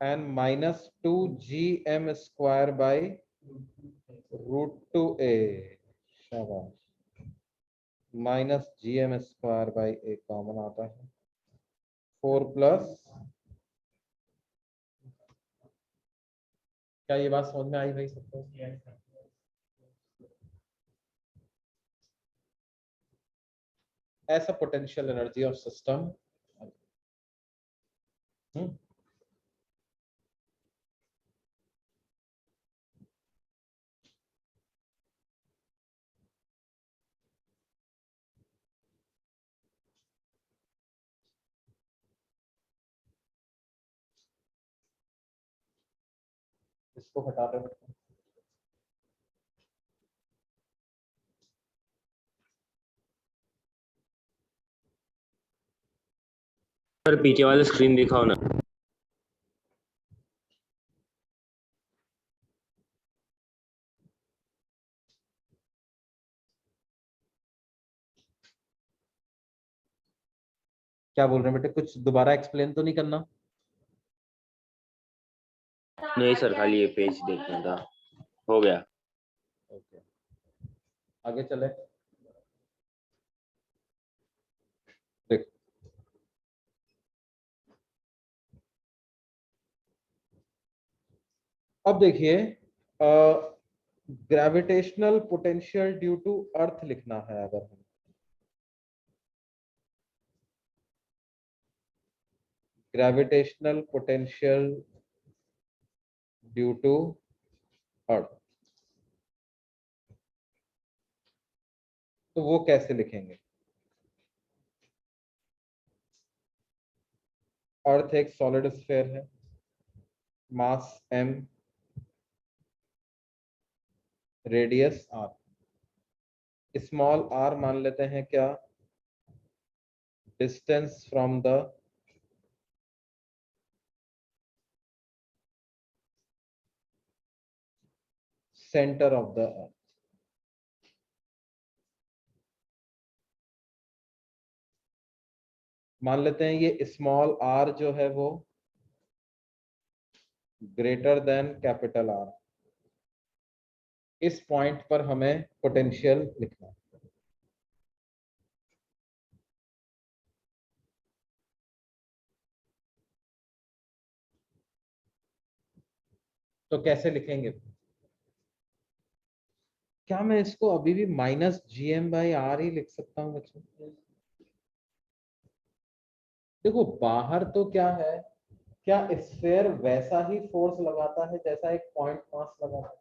and -2 gm²/√2a। शाबाश, -gm²/a कॉमन आता है, 4 प्लस, क्या ये बात समझ में आई भाई सबको? ऐसा पोटेंशियल एनर्जी ऑफ सिस्टम। इसको हटा दो। सर पीछे वाला स्क्रीन दिखाओ ना। क्या बोल रहे हैं बेटे, कुछ दोबारा एक्सप्लेन तो नहीं करना? नहीं सर, खाली ये पेज देखना था, हो गया। ओके, आगे चले। देख, अब देखिए, gravitational potential due to earth लिखना है अगर हम, gravitational potential due to earth, तो वो कैसे लिखेंगे? अर्थ एक सॉलिड स्फीयर है, mass m, radius r। Small r मान लेते हैं क्या? Distance from the centre of the earth. मान लेते हैं ये स्मॉल r जो है वो ग्रेटर देन कैपिटल R। इस पॉइंट पर हमें पोटेंशियल लिखना है। तो कैसे लिखेंगे? क्या मैं इसको अभी भी -gm/r ही लिख सकता हूँ बच्चों? देखो बाहर तो क्या है, क्या स्फीयर वैसा ही फोर्स लगाता है जैसा एक पॉइंट मास लगाता है?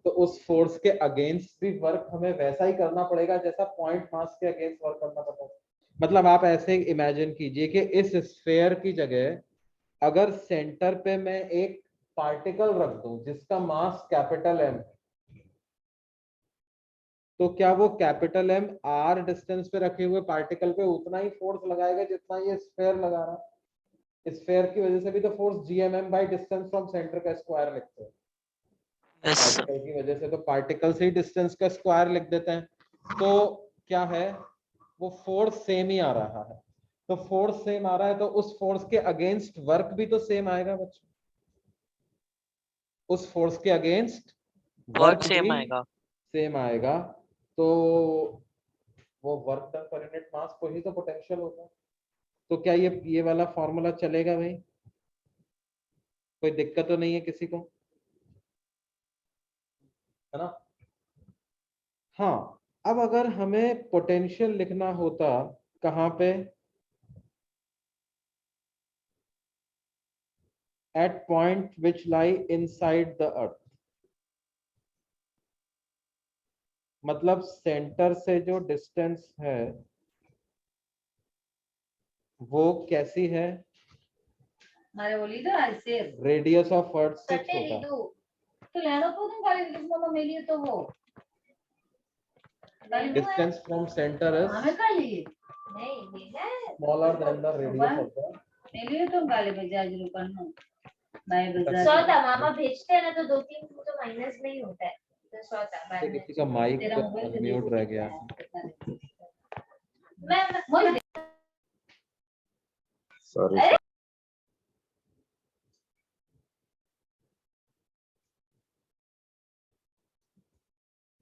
तो उस फोर्स के अगेंस्ट भी वर्क हमें वैसा ही करना पड़ेगा जैसा पॉइंट मास के अगेंस्ट वर्क करना पड़ता है। मतलब आप ऐसे इमेजिन कीजिए कि इस स्फीयर की जगह अगर सेंटर पे मैं एक पार्टिकल रख दूं जिसका मास कैपिटल M, तो क्या वो कैपिटल M r डिस्टेंस पे रखे हुए पार्टिकल पे उतना ही फोर्स लगाएगा जितना ये स्फीयर लगा रहा है? स्फीयर की वजह से भी तो force gmm by distance from centre का स्क्वायर लिखते हैं। Yes, sir. पार्टिकल की वजह से तो पार्टिकल से ही डिस्टेंस का स्क्वायर लिख देते हैं। तो क्या है, वो फोर्स सेम ही आ रहा है। तो फोर्स सेम आ रहा है तो उस फोर्स के अगेंस्ट वर्क भी तो सेम आएगा बच्चों। उस फोर्स के अगेंस्ट वर्क वर्क सेम भी आएगा। सेम आएगा। तो वो वर्क डन पर यूनिट मास को ही तो पोटेंशियल होगा। तो क्या ये वाला फॉर्मूला चलेगा भाई? कोई दिक्कत तो नहीं है किसी को, है ना? हाँ, अब अगर हमें पोटेंशियल लिखना होता कहाँ पे? At point which lie inside the earth. मतलब सेंटर से जो डिस्टेंस है वो कैसी है? रेडियस ऑफ अर्थ से छोटा। Distance from centre is smaller than the radius of the. सौदा मामा भेजते हैं ना तो 2-3 को तो माइनस में ही होता है, तो सौदा बाद में। किसी का माइक अनम्यूट रह गया। मैं sorry.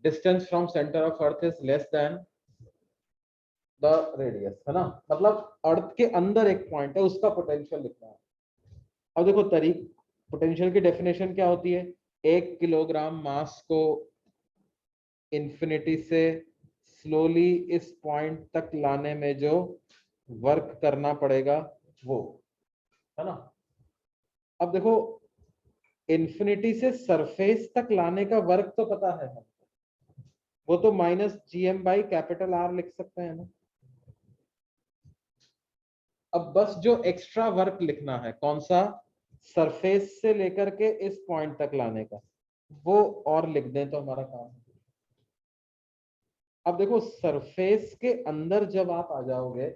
Distance from centre of earth is less than the radius, है ना? मतलब अर्थ के अंदर एक पॉइंट है, उसका पोटेंशियल लिखना है। अब देखो पोटेंशियल की डेफिनेशन क्या होती है? 1 किलोग्राम मास को इंफिनिटी से स्लोली इस पॉइंट तक लाने में जो वर्क करना पड़ेगा वो, है ना? अब देखो इंफिनिटी से सरफेस तक लाने का वर्क तो पता है हम, वो तो -gm/R लिख सकते हैं ना। अब बस जो एक्स्ट्रा वर्क लिखना है कौन सा? सरफेस से लेकर के इस पॉइंट तक लाने का, वो और लिख दें तो हमारा काम है। अब देखो सरफेस के अंदर जब आप आ जाओगे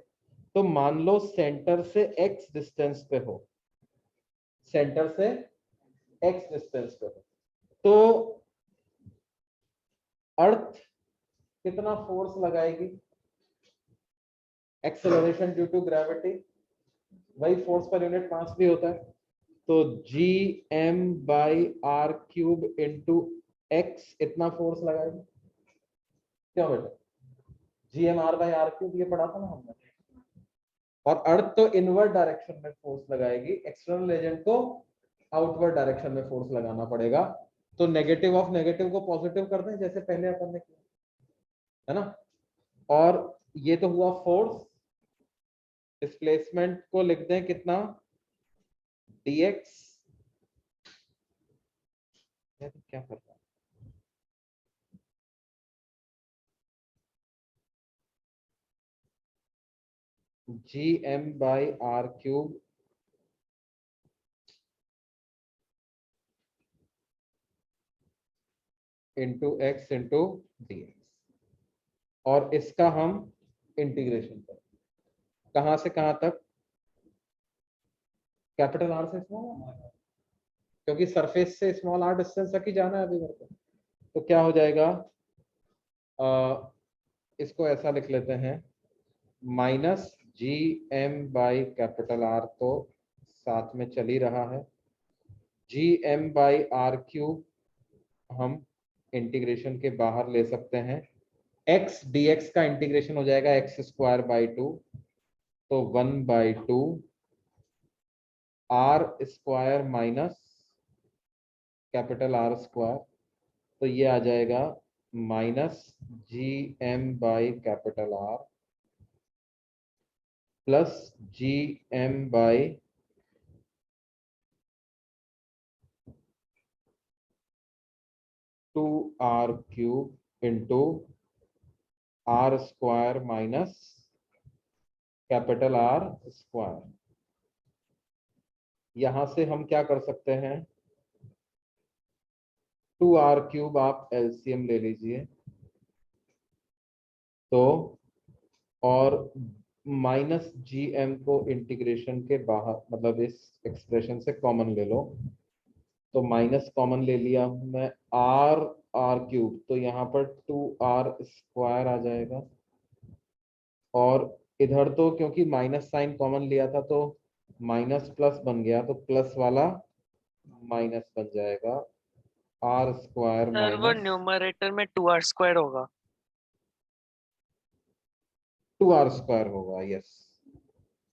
तो मान लो सेंटर से x डिस्टेंस पे हो, सेंटर से x डिस्टेंस पे हो, तो अर्थ कितना फोर्स लगाएगी? एक्सेलरेशन ड्यू टू ग्रेविटी, वही फोर्स पर यूनिट मास भी होता है, तो gm/r³ इंटू x इतना फोर्स लगाएगी। क्यों बेटा? gm/r³ ये पढ़ा था ना हमने। और अर्थ तो इनवर्ड डायरेक्शन में फोर्स लगाएगी, एक्सटर्नल एजेंट को आउटवर्ड डायरेक्शन में फोर्स लगाना पड़ेगा। तो नेगेटिव ऑफ नेगेटिव को पॉजिटिव कर दें जैसे पहले अपन ने किया, है ना। और ये तो हुआ फोर्स, डिस्प्लेसमेंट को लिख दें कितना, dx। क्या कर रहा है? gm/r³ into x into dx, और इसका हम इंटीग्रेशन करें कहां से कहां तक? कैपिटल आर से स्मॉल आर, क्योंकि सरफेस से स्मॉल आर डिस्टेंस तक ही जाना है अभी मेरे को। तो क्या हो जाएगा, इसको ऐसा लिख लेते हैं, माइनस gm/R तो साथ में चल ही रहा है, gm/r³ हम इंटीग्रेशन के बाहर ले सकते हैं, x dx का इंटीग्रेशन हो जाएगा x²/2, तो 1/2 r² माइनस कैपिटल R², तो ये आ जाएगा minus gm/R plus gm/2r³ into R² minus capital R²। यहां से हम क्या कर सकते हैं, 2r³ आप एलसीएम ले लीजिए, तो और माइनस gm को इंटीग्रेशन के बाहर, मतलब इस एक्सप्रेशन से कॉमन ले लो, तो माइनस कॉमन ले लिया मैं, r³ तो यहाँ पर 2r² आ जाएगा, और इधर तो क्योंकि माइनस साइन कॉमन लिया था तो माइनस प्लस बन गया, तो प्लस वाला माइनस बन जाएगा, r² सर वो माइनस न्यूमरेटर में 2r² होगा। 2r² होगा, यस।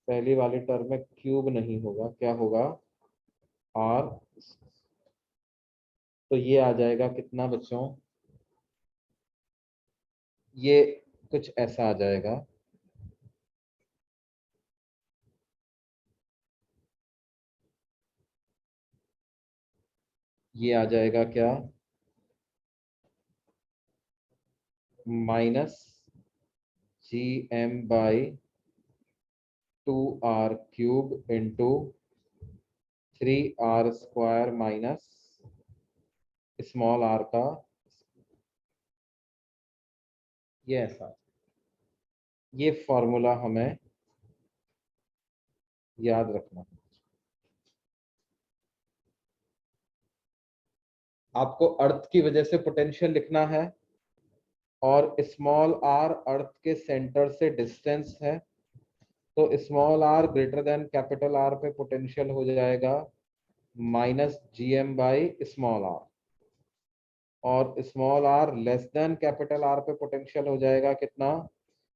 पहली वाली टर्म में क्यूब नहीं होगा, क्या होगा, r। तो ये आ जाएगा कितना बच्चों, ये कुछ ऐसा आ जाएगा, ये आ जाएगा क्या, minus gm/2r³ into 3r² minus small r का, ये ऐसा, ये फॉर्मूला हमें याद रखना। आपको अर्थ की वजह से पोटेंशियल लिखना है, और स्मॉल r अर्थ के सेंटर से डिस्टेंस है, तो small r greater than capital R पे पोटेंशियल हो जाएगा माइनस gm/स्मॉल r, और small r less than capital R पे पोटेंशियल हो जाएगा कितना,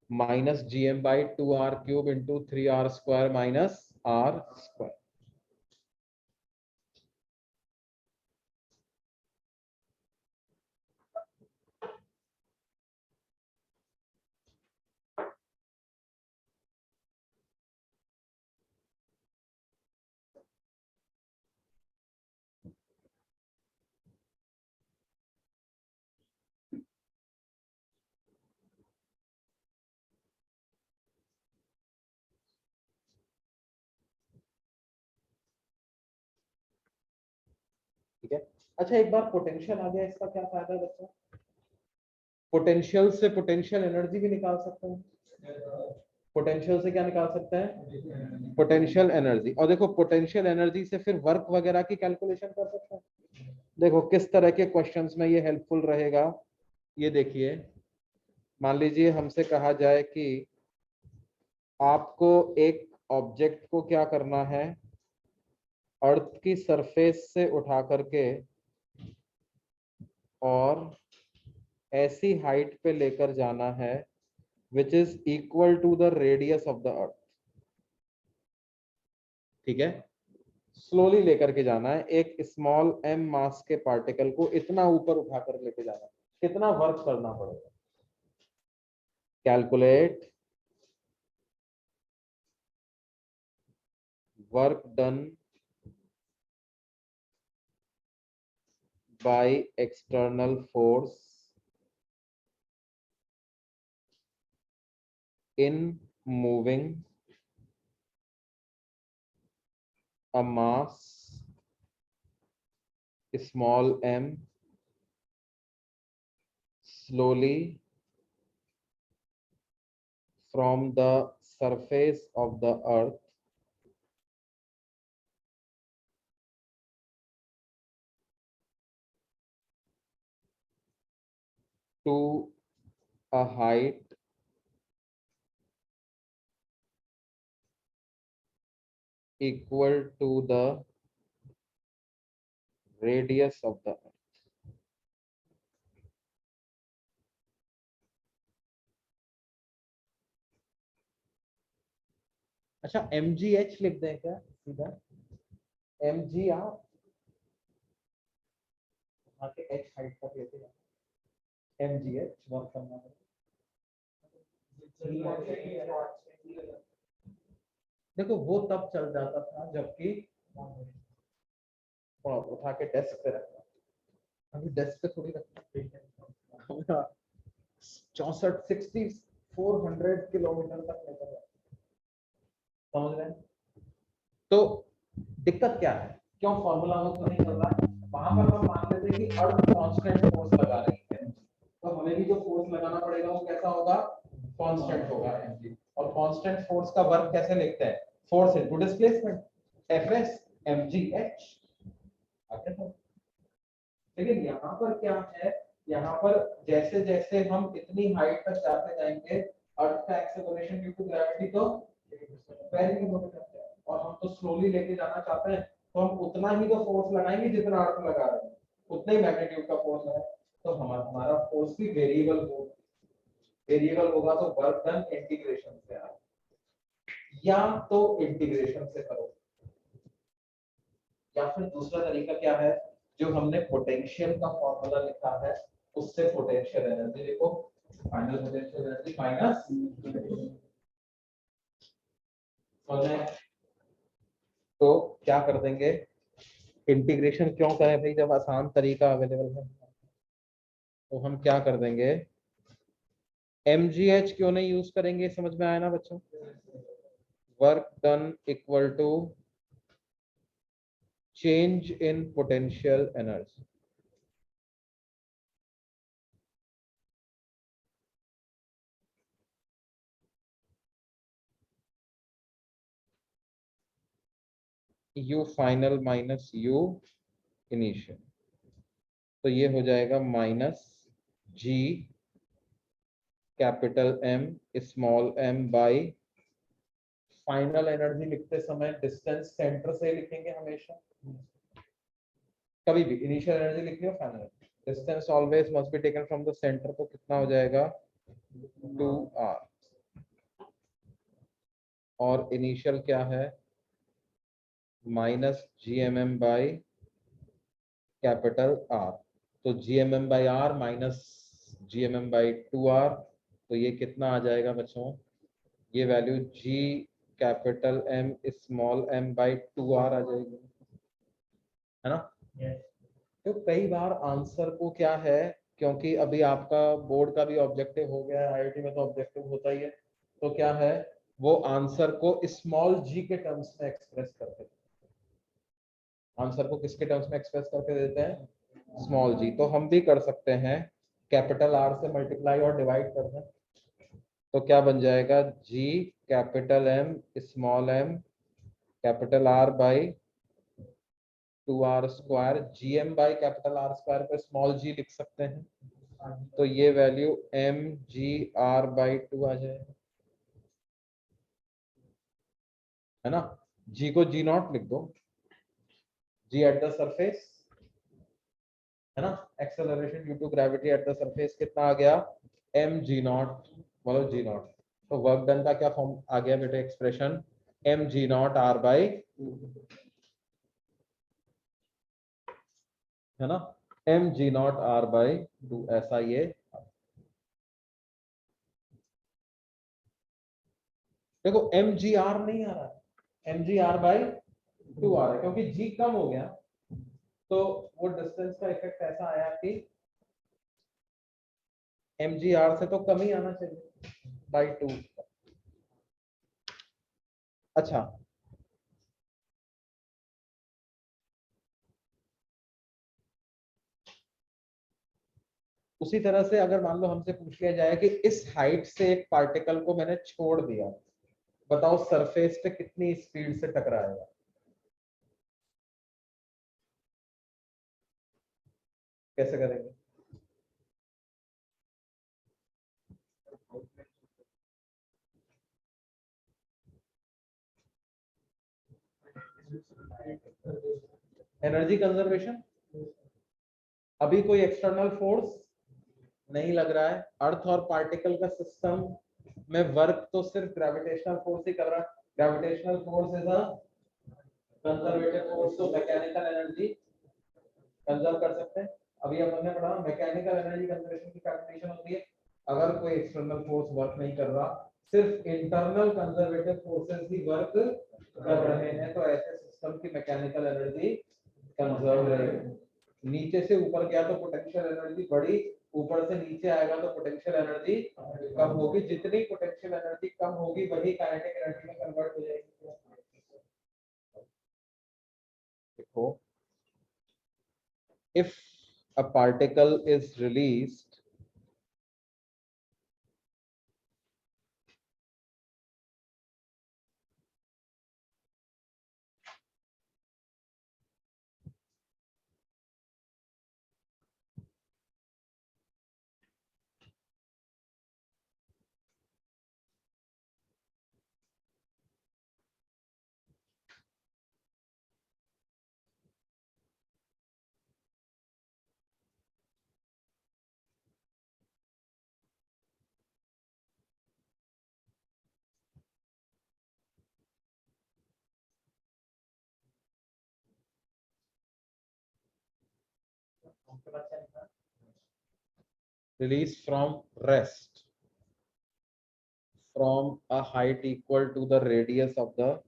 minus gm/2r³ into 3r² minus r²। ठीक है। अच्छा, एक बार पोटेंशियल आ गया, इसका क्या फायदा है बच्चों? पोटेंशियल से पोटेंशियल एनर्जी भी निकाल सकते हैं। पोटेंशियल से क्या निकाल सकते हैं, पोटेंशियल एनर्जी। और देखो पोटेंशियल एनर्जी से फिर वर्क वगैरह की कैलकुलेशन कर सकते हैं। देखो किस तरह के क्वेश्चंस में ये हेल्पफुल रहेगा, ये देखिए। मान लीजिए हमसे कहा जाए कि आपको एक ऑब्जेक्ट को क्या करना है, अर्थ की सरफेस से उठा करके और ऐसी हाइट पे लेकर जाना है which is equal to the radius of the earth. ठीक है, स्लोली लेकर के जाना है, एक स्मॉल m मास के पार्टिकल को इतना ऊपर उठाकर लेके जाना है, कितना वर्क करना पड़ेगा। Calculate work done by external force in moving a mass small m slowly from the surface of the earth to a height equal to the radius of the earth। अच्छा mgh लिख दें क्या सीधा, mg आप आके h height तक लेते हैं, mgh वर्क करना है। देखो वो तब चल जाता था जबकि उठा के डेस्क पे रखना, अभी डेस्क पे थोड़ी रखना। 400 किलोमीटर तक लेकर जाता, समझ रहे हैं। तो दिक्कत क्या है, क्यों फॉर्मूला वर्क नहीं कर रहा। वहां पर हम मान लेते हैं कि अर्थ कांस्टेंट फोर्स लगा रही है, तो हमें भी जो फोर्स लगाना पड़ेगा वो कैसा होगा, कांस्टेंट होगा mg। और कांस्टेंट फोर्स का वर्क कैसे लिखते हैं, force into displacement, fs mgh। लेकिन यहाँ पर क्या है, यहाँ पर जैसे जैसे हम इतनी हाइट तक जाते जाएंगे अर्थ का एक्सेलरेशन ड्यू टू ग्रेविटी तो वेरी होता है, और हम तो स्लोली लेके जाना चाहते हैं, तो हम उतना ही तो फोर्स लगाएंगे जितना अर्थ लगा रहे हैं, उतना ही मैग्नीट्यूड का फोर्स है। तो हमारा फोर्स भी वेरिएबल होगा, तो वर्क डन इंटीग्रेशन से आए, या तो इंटीग्रेशन से करो, या फिर दूसरा तरीका क्या है, जो हमने पोटेंशियल का फॉर्मूला लिखा है उससे पोटेंशियल एनर्जी लिखो, फाइनल पोटेंशियल एनर्जी माइनस। तो क्या कर देंगे, इंटीग्रेशन क्यों करें भाई जब आसान तरीका अवेलेबल है, तो हम क्या कर देंगे, mgh क्यों नहीं यूज करेंगे, समझ में आया ना बच्चों। Work done equal to change in potential energy। u final minus u initial, तो ये हो जाएगा minus g capital M small m by, final energy लिखते समय डिस्टेंस सेंटर से लिखेंगे हमेशा, कभी भी इनिशियल एनर्जी लिख लियो, final distance always must be taken from the center, तो कितना हो जाएगा 2r, और इनिशियल क्या है minus gmm by capital R, तो gmm by R minus gmm by 2r, तो ये कितना आ जाएगा बच्चों, ये value g capital M small m by 2r आ जाएगी, है ना। तो कई बार आंसर को क्या है, क्योंकि अभी आपका बोर्ड का भी ऑब्जेक्टिव हो गया है, आईआईटी में तो ऑब्जेक्टिव होता ही है, तो क्या है वो आंसर को स्मॉल g के टर्म्स में एक्सप्रेस करते हैं, आंसर को किसके टर्म्स में एक्सप्रेस करके देते हैं, स्मॉल g। तो हम भी कर सकते हैं कैपिटल R से मल्टीप्लाई और डिवाइड कर दें, तो क्या बन जाएगा, G capital M small M capital R by 2r square, G M by capital R square पे स्मॉल जी लिख सकते हैं, तो ये value M G R by 2 आ जाएगा, है ना। जी को जी नॉट लिख दो, जी एट द सरफेस, है ना, acceleration due to gravity at the surface कितना आ गया, एम जी नॉट, बोलो जी नॉट। तो वर्क डन का क्या फॉर्म आ गया बेटे, expression M G naught R by, है ना, M G naught R by 2, ऐसा ये। देखो एम जी आर नहीं आ रहा है, एम जी आर बाई 2 आ रहा है, क्योंकि जी कम हो गया, तो वो डिस्टेंस का इफेक्ट ऐसा आया कि एम जी आर से तो कम ही आना चाहिए बाई 2। अच्छा, उसी तरह से अगर मान लो हमसे पूछ लिया जाए कि इस हाइट से एक पार्टिकल को मैंने छोड़ दिया, बताओ सरफेस पे कितनी स्पीड से टकराएगा, कैसे करेंगे। एनर्जी कंजर्वेशन, अभी कोई एक्सटर्नल फोर्स नहीं लग रहा है, अर्थ और पार्टिकल का सिस्टम में वर्क तो सिर्फ ग्रेविटेशनल फोर्स ही कर रहा है, gravitational force is a conservative force, तो मैकेनिकल एनर्जी कंजर्व कर सकते हैं। अभी हमने पढ़ा मैकेनिकल एनर्जी कंजर्वेशन की कैलकुलेशन होती है अगर कोई एक्सटर्नल फोर्स वर्क नहीं कर रहा, सिर्फ इंटरनल कंजर्वेटिव फोर्सेस ही वर्क कर रहे हैं, तो ऐसे सिस्टम की मैकेनिकल एनर्जी कंजर्व रहेगी। नीचे से ऊपर गया तो पोटेंशियल एनर्जी बढ़ी, ऊपर से नीचे आएगा तो पोटेंशियल एनर्जी कम होगी, जितनी पोटेंशियल एनर्जी कम होगी वही काइनेटिक एनर्जी में कन्वर्ट हो जाएगी। देखो, if a particle is released released from rest from a height equal to the radius of the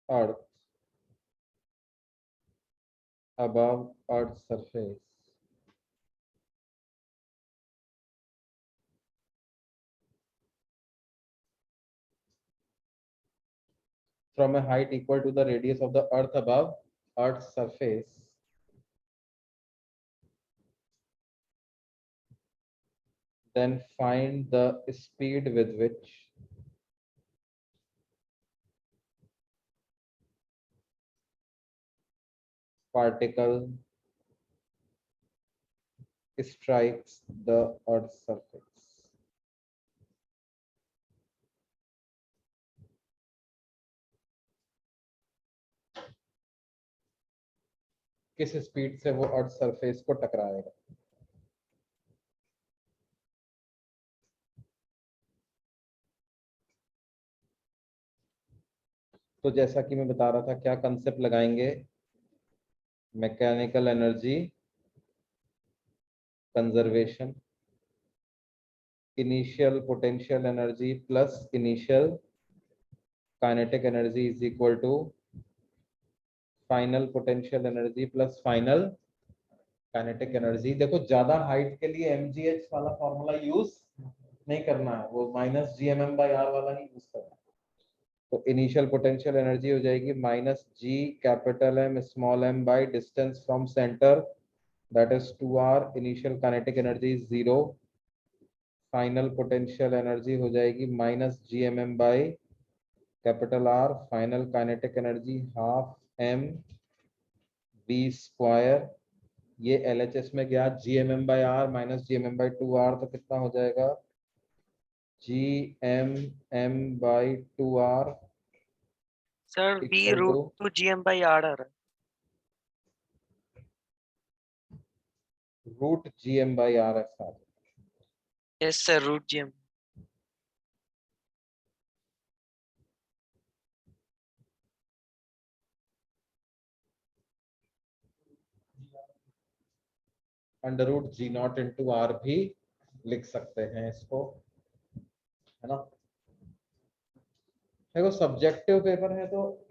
earth above earth's surface, from a height equal to the radius of the earth above earth's surface, then find the speed with which particle strikes the earth's surface। किस speed से वो earth surface को टकराएगा। तो जैसा कि मैं बता रहा था, क्या कंसेप्ट लगाएंगे, mechanical energy conservation, initial potential energy plus initial kinetic energy is equal to final potential energy plus final kinetic energy. देखो, ज्यादा हाइट के लिए mgh वाला फॉर्मूला यूज नहीं करना है, वो माइनस gmm बाई आर वाला ही यूज करना है। तो इनिशियल पोटेंशियल एनर्जी हो जाएगी minus G capital M small M by distance from centre, that is 2r, initial kinetic energy is 0, final potential energy हो जाएगी minus GMM by capital R, final kinetic energy half mv², ये LHS में गया GMM by R minus GMM by 2r, तो कितना हो जाएगा GMM by 2r sir v equal to √2 GM/r आ रहा है। रूट GM बाई आर ऐसा। Yes sir, √GM। √G0 into R भी लिख सकते हैं इसको, है ना। देखो सब्जेक्टिव पेपर है तो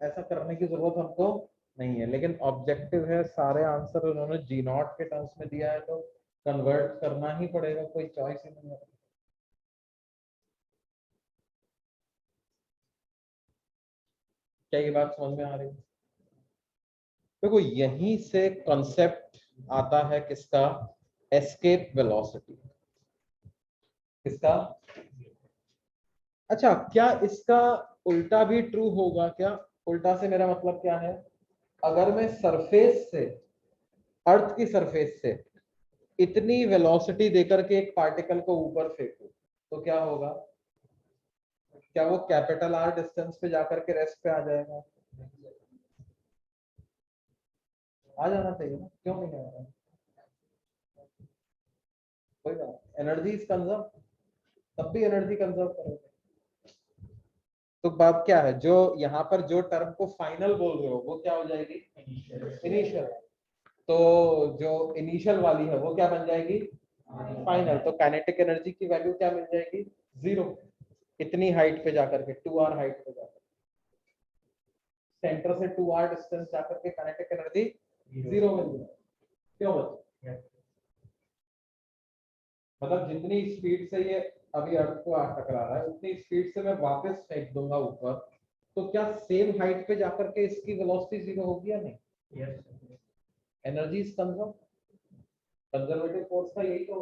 ऐसा करने की जरूरत हमको नहीं है, लेकिन ऑब्जेक्टिव है, सारे आंसर उन्होंने G0 के टर्म्स में दिया है तो कन्वर्ट करना ही पड़ेगा, कोई चॉइस ही नहीं है। क्या ये बात समझ में आ रही है? देखो यहीं से कॉन्सेप्ट आता है किसका, एस्केप वेलोसिटी। किसका? अच्छा, क्या इसका उल्टा भी ट्रू होगा क्या? उल्टा से मेरा मतलब क्या है, अगर मैं सरफेस से, अर्थ की सरफेस से इतनी वेलोसिटी देकर के एक पार्टिकल को ऊपर फेंकूं तो क्या होगा? क्या वो कैपिटल आर डिस्टेंस पे जाकर के रेस्ट पे आ जाएगा? आ जाना चाहिए ना, क्यों नहीं आ रहा? कोई बात, एनर्जी इज कंजर्व, तब भी एनर्जी कंजर्व करोगे। तो बात क्या है, जो यहाँ पर जो टर्म को फाइनल बोल रहे हो वो क्या हो जाएगी? इनिशियल। तो जो इनिशियल वाली है वो क्या बन जाएगी? फाइनल। तो काइनेटिक एनर्जी की वैल्यू क्या मिल जाएगी? 0। इतनी हाइट पे जाकर के, 2r हाइट पे जाकर, सेंटर से 2r डिस्टेंस जाकर के काइनेटिक एनर्जी 0 मिल जाएगी। क्यों बच्चे? मतलब जितनी स्पीड से ये अभी अर्थ को टकरा रहा है उतनी स्पीड से मैं वापस फेंक दूंगा ऊपर, तो क्या सेम हाइट पे जाकर के इसकी वेलोसिटी 0 होगी या नहीं? Yes. Energy is conserve, conservative force का यही तो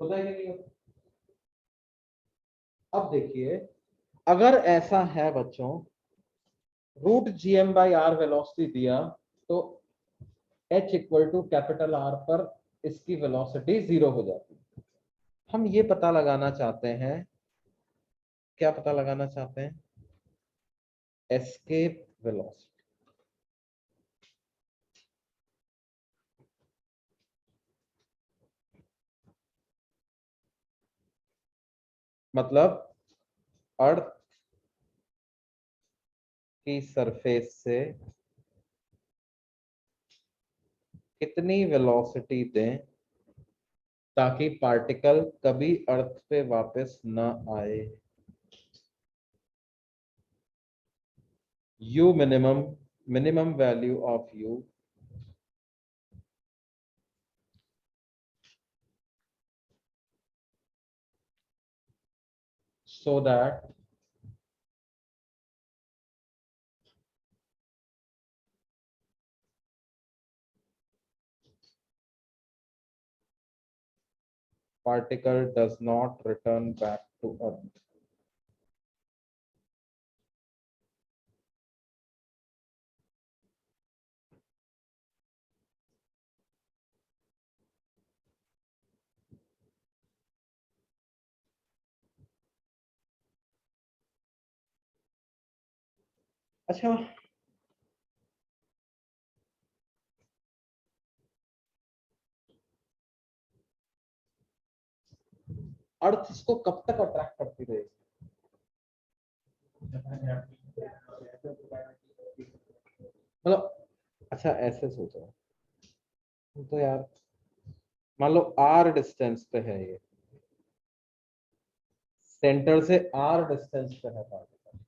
होता है कि नहीं होता? अब देखिए, अगर ऐसा है बच्चों, √GM/r वेलोसिटी दिया तो h equal to capital R पर इसकी वेलोसिटी 0 हो जाती है। हम ये पता लगाना चाहते हैं, क्या पता लगाना चाहते हैं? Escape velocity. मतलब अर्थ की सरफेस से कितनी वेलोसिटी दें ताकि पार्टिकल कभी अर्थ पे वापस न आए। U minimum value of U so that particle does not return back to Earth. अच्छा, अर्थ इसको कब तक अट्रैक्ट करती रहेगी? मतलब अच्छा ऐसे सोचो तो यार, मान लो r डिस्टेंस पे है, ये सेंटर से r डिस्टेंस पे है पार्टिकल,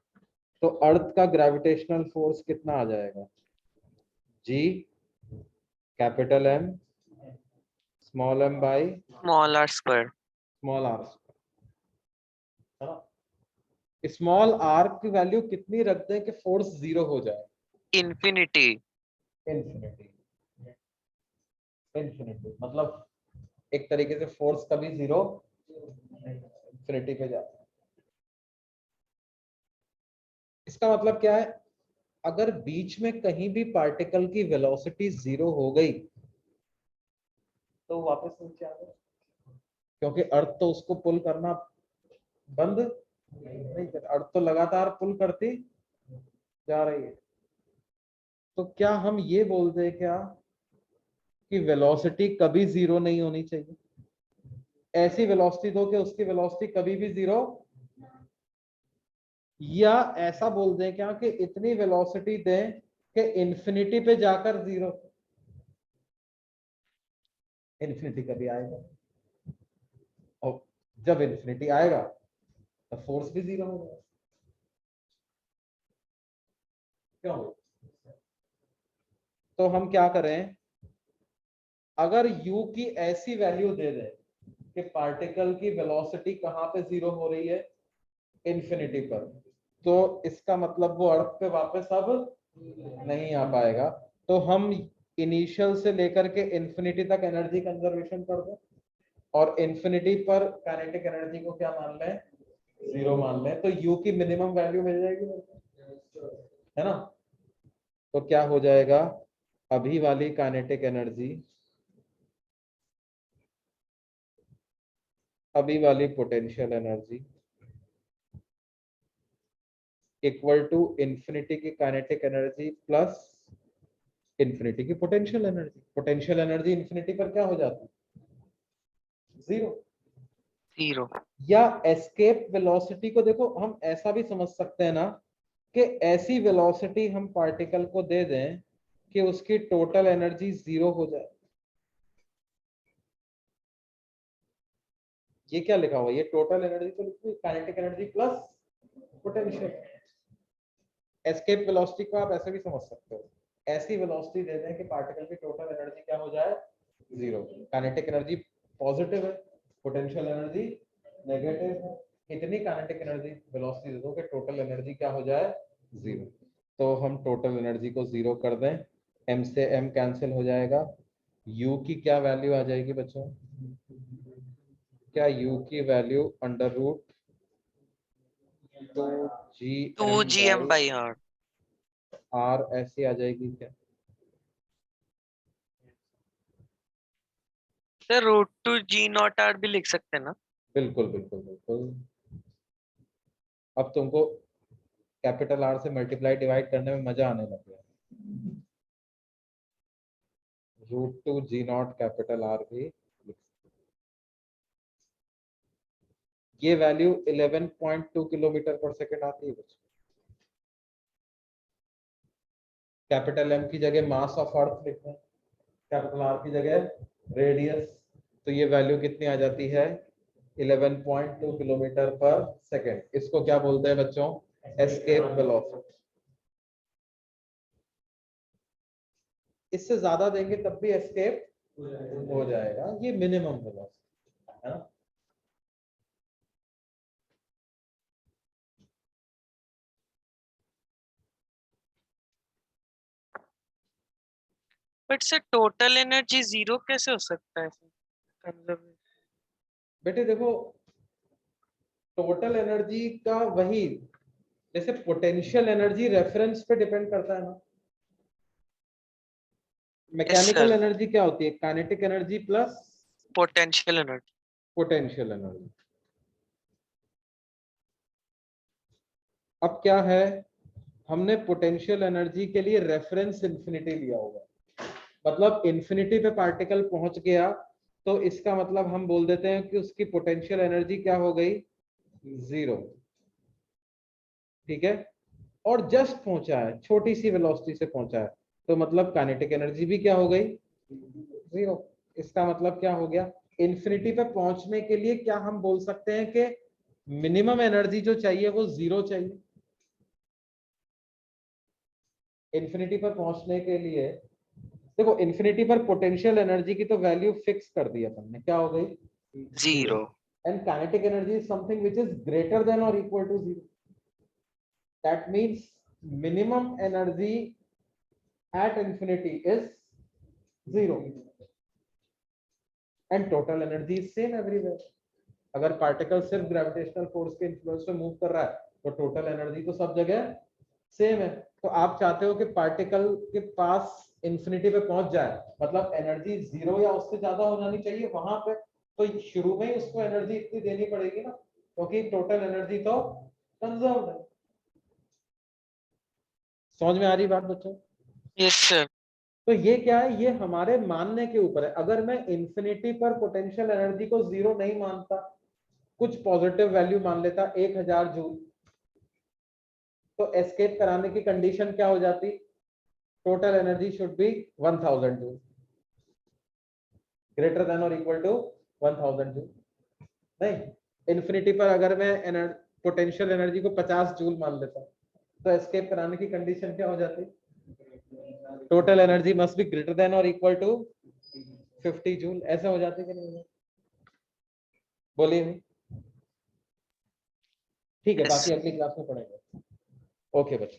तो अर्थ का ग्रेविटेशनल फोर्स कितना आ जाएगा? G capital M small m by small r square. Small r, है ना। स्मॉल r की वैल्यू कितनी रख दें कि फोर्स 0 हो जाए? इन्फिनिटी। इंफिनिटी। इंफिनिटी मतलब एक तरीके से फोर्स कभी जीरो इंफिनिटी पे जाता है। इसका मतलब क्या है, अगर बीच में कहीं भी पार्टिकल की वेलोसिटी जीरो हो गई तो वापस नीचे आ गया, क्योंकि अर्थ तो उसको पुल करना बंद नहीं कर, अर्थ तो लगातार पुल करती जा रही है। तो क्या हम ये बोलते हैं क्या कि वेलोसिटी कभी जीरो नहीं होनी चाहिए? ऐसी वेलोसिटी दो कि उसकी वेलोसिटी कभी भी जीरो, या ऐसा बोल दें क्या कि इतनी वेलोसिटी दें कि इंफिनिटी पे जाकर जीरो? इंफिनिटी कभी आएगा, और जब इंफिनिटी आएगा तो फोर्स भी जीरो होगा। क्यों? तो हम क्या करें, अगर u की ऐसी वैल्यू दे दें कि पार्टिकल की वेलोसिटी कहां पे जीरो हो रही है, इंफिनिटी पर, तो इसका मतलब वो अर्थ पे वापस अब नहीं आ पाएगा। तो हम इनिशियल से लेकर के इंफिनिटी तक एनर्जी कंजर्वेशन कर दें, और इंफिनिटी पर काइनेटिक एनर्जी को क्या मान लें, जीरो मान लें, तो u की मिनिमम वैल्यू मिल जाएगी, है ना? तो क्या हो जाएगा, अभी वाली काइनेटिक एनर्जी, अभी वाली potential energy equal to infinity की काइनेटिक एनर्जी प्लस इंफिनिटी की potential energy. Potential energy infinity पर क्या हो जाती है, जीरो। जीरो। या एस्केप वेलोसिटी को देखो, हम ऐसा भी समझ सकते हैं ना कि ऐसी वेलोसिटी हम पार्टिकल को दे दें कि उसकी टोटल एनर्जी जीरो हो जाए। ये क्या लिखा हुआ है, ये टोटल एनर्जी तो लिखी kinetic energy plus potential. Escape velocity को आप ऐसे भी समझ सकते हो, ऐसी वेलोसिटी दे दें कि पार्टिकल की टोटल एनर्जी क्या हो जाए, जीरो। काइनेटिक एनर्जी पॉजिटिव है, पोटेंशियल एनर्जी नेगेटिव है। इतनी काइनेटिक एनर्जी वेलोसिटी दे दो कि टोटल एनर्जी क्या हो जाए, जीरो। तो हम टोटल एनर्जी को जीरो कर दें, m से m कैंसिल हो जाएगा, u की क्या वैल्यू आ जाएगी बच्चों, क्या u की value under root 2gm by r। r ऐसी आ जाएगी क्या? Sir root two G naught R भी लिख सकते हैं ना? बिल्कुल बिल्कुल बिल्कुल। अब तुमको कैपिटल R से मल्टीप्लाई डिवाइड करने में मजा आने लग गया। Root two G naught capital R भी, ये वैल्यू 11.2 किलोमीटर पर सेकेंड आती है बच्चों। कैपिटल M की जगह मास ऑफ अर्थ लिखते हैं, कैपिटल R की जगह रेडियस, तो ये वैल्यू कितनी आ जाती है, 11.2 किलोमीटर पर सेकेंड। इसको क्या बोलते हैं बच्चों, एस्केप वेलोसिटी। इससे ज्यादा देंगे तब भी एस्केप हो जाएगा, ये मिनिमम वेलोसिटी है ना। But sir total energy zero कैसे हो सकता है? कंजर्वेशन। बेटे देखो, टोटल एनर्जी का वही, जैसे पोटेंशियल एनर्जी रेफरेंस पे डिपेंड करता है ना। मैकेनिकल एनर्जी क्या होती है, kinetic energy plus potential energy. Potential energy. अब क्या है, हमने पोटेंशियल एनर्जी के लिए रेफरेंस इंफिनिटी लिया होगा, मतलब इंफिनिटी पे पार्टिकल पहुंच गया तो इसका मतलब हम बोल देते हैं कि उसकी पोटेंशियल एनर्जी क्या हो गई, जीरो। ठीक है, और जस्ट पहुंचा है, छोटी सी वेलोसिटी से पहुंचा है, तो मतलब काइनेटिक एनर्जी भी क्या हो गई, जीरो। इसका मतलब क्या हो गया, इंफिनिटी पे पहुंचने के लिए क्या हम बोल सकते हैं कि मिनिमम एनर्जी जो चाहिए वो जीरो चाहिए। इंफिनिटी पर पहुंचने के लिए देखो, इंफिनिटी पर पोटेंशियल एनर्जी की तो वैल्यू फिक्स कर दी अपन ने, क्या हो गई, zero. And kinetic energy is something which is greater than और equal to zero. That means minimum energy at infinity is zero, and total energy is same everywhere. अगर particle सिर्फ ग्रेविटेशनल फोर्स के influence से move कर रहा है तो total energy तो सब जगह सेम है। तो आप चाहते हो कि पार्टिकल के पास इंफिनिटी पे पहुंच जाए, मतलब एनर्जी 0 या उससे ज्यादा हो जानी चाहिए वहां पे, तो शुरू में ही उसको एनर्जी इतनी देनी पड़ेगी ना, क्योंकि टोटल एनर्जी तो कंजर्व्ड है। समझ में आ रही बात बच्चों? Yes sir. तो ये क्या है, ये हमारे मानने के ऊपर है। अगर मैं इंफिनिटी पर पोटेंशियल एनर्जी को 0 नहीं मानता, कुछ पॉजिटिव वैल्यू मान लेता 1000 जूल, तो एस्केप कराने की कंडीशन क्या हो जाती? Total energy should be 1000 joule, greater than और इक्वल टू 1000 जूल। नहीं, इन्फिनिटी पर अगर मैं पोटेंशियल एनर्जी को 50 जूल मान लेता तो एस्केप कराने की कंडीशन क्या हो जाती? Total energy must be greater than और इक्वल टू 50 जूल। ऐसा हो जाती कि नहीं? बोलिए। ठीक है, Yes. बाकी अगली क्लास में पढ़ेंगे। ओके बच्चे,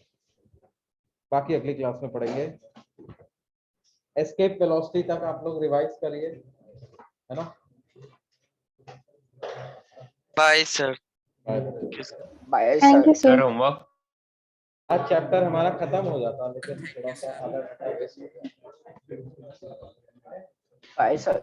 बाकी अगली क्लास में पढ़ेंगे। एस्केप वेलोसिटी तक आप लोग रिवाइज करिए, है ना? Bye sir. Bye. Thank you sir. Homework आज चैप्टर हमारा खत्म हो जाता, लेकिन थोड़ा सा आधा घंटा वेस्ट हो गया। Bye sir.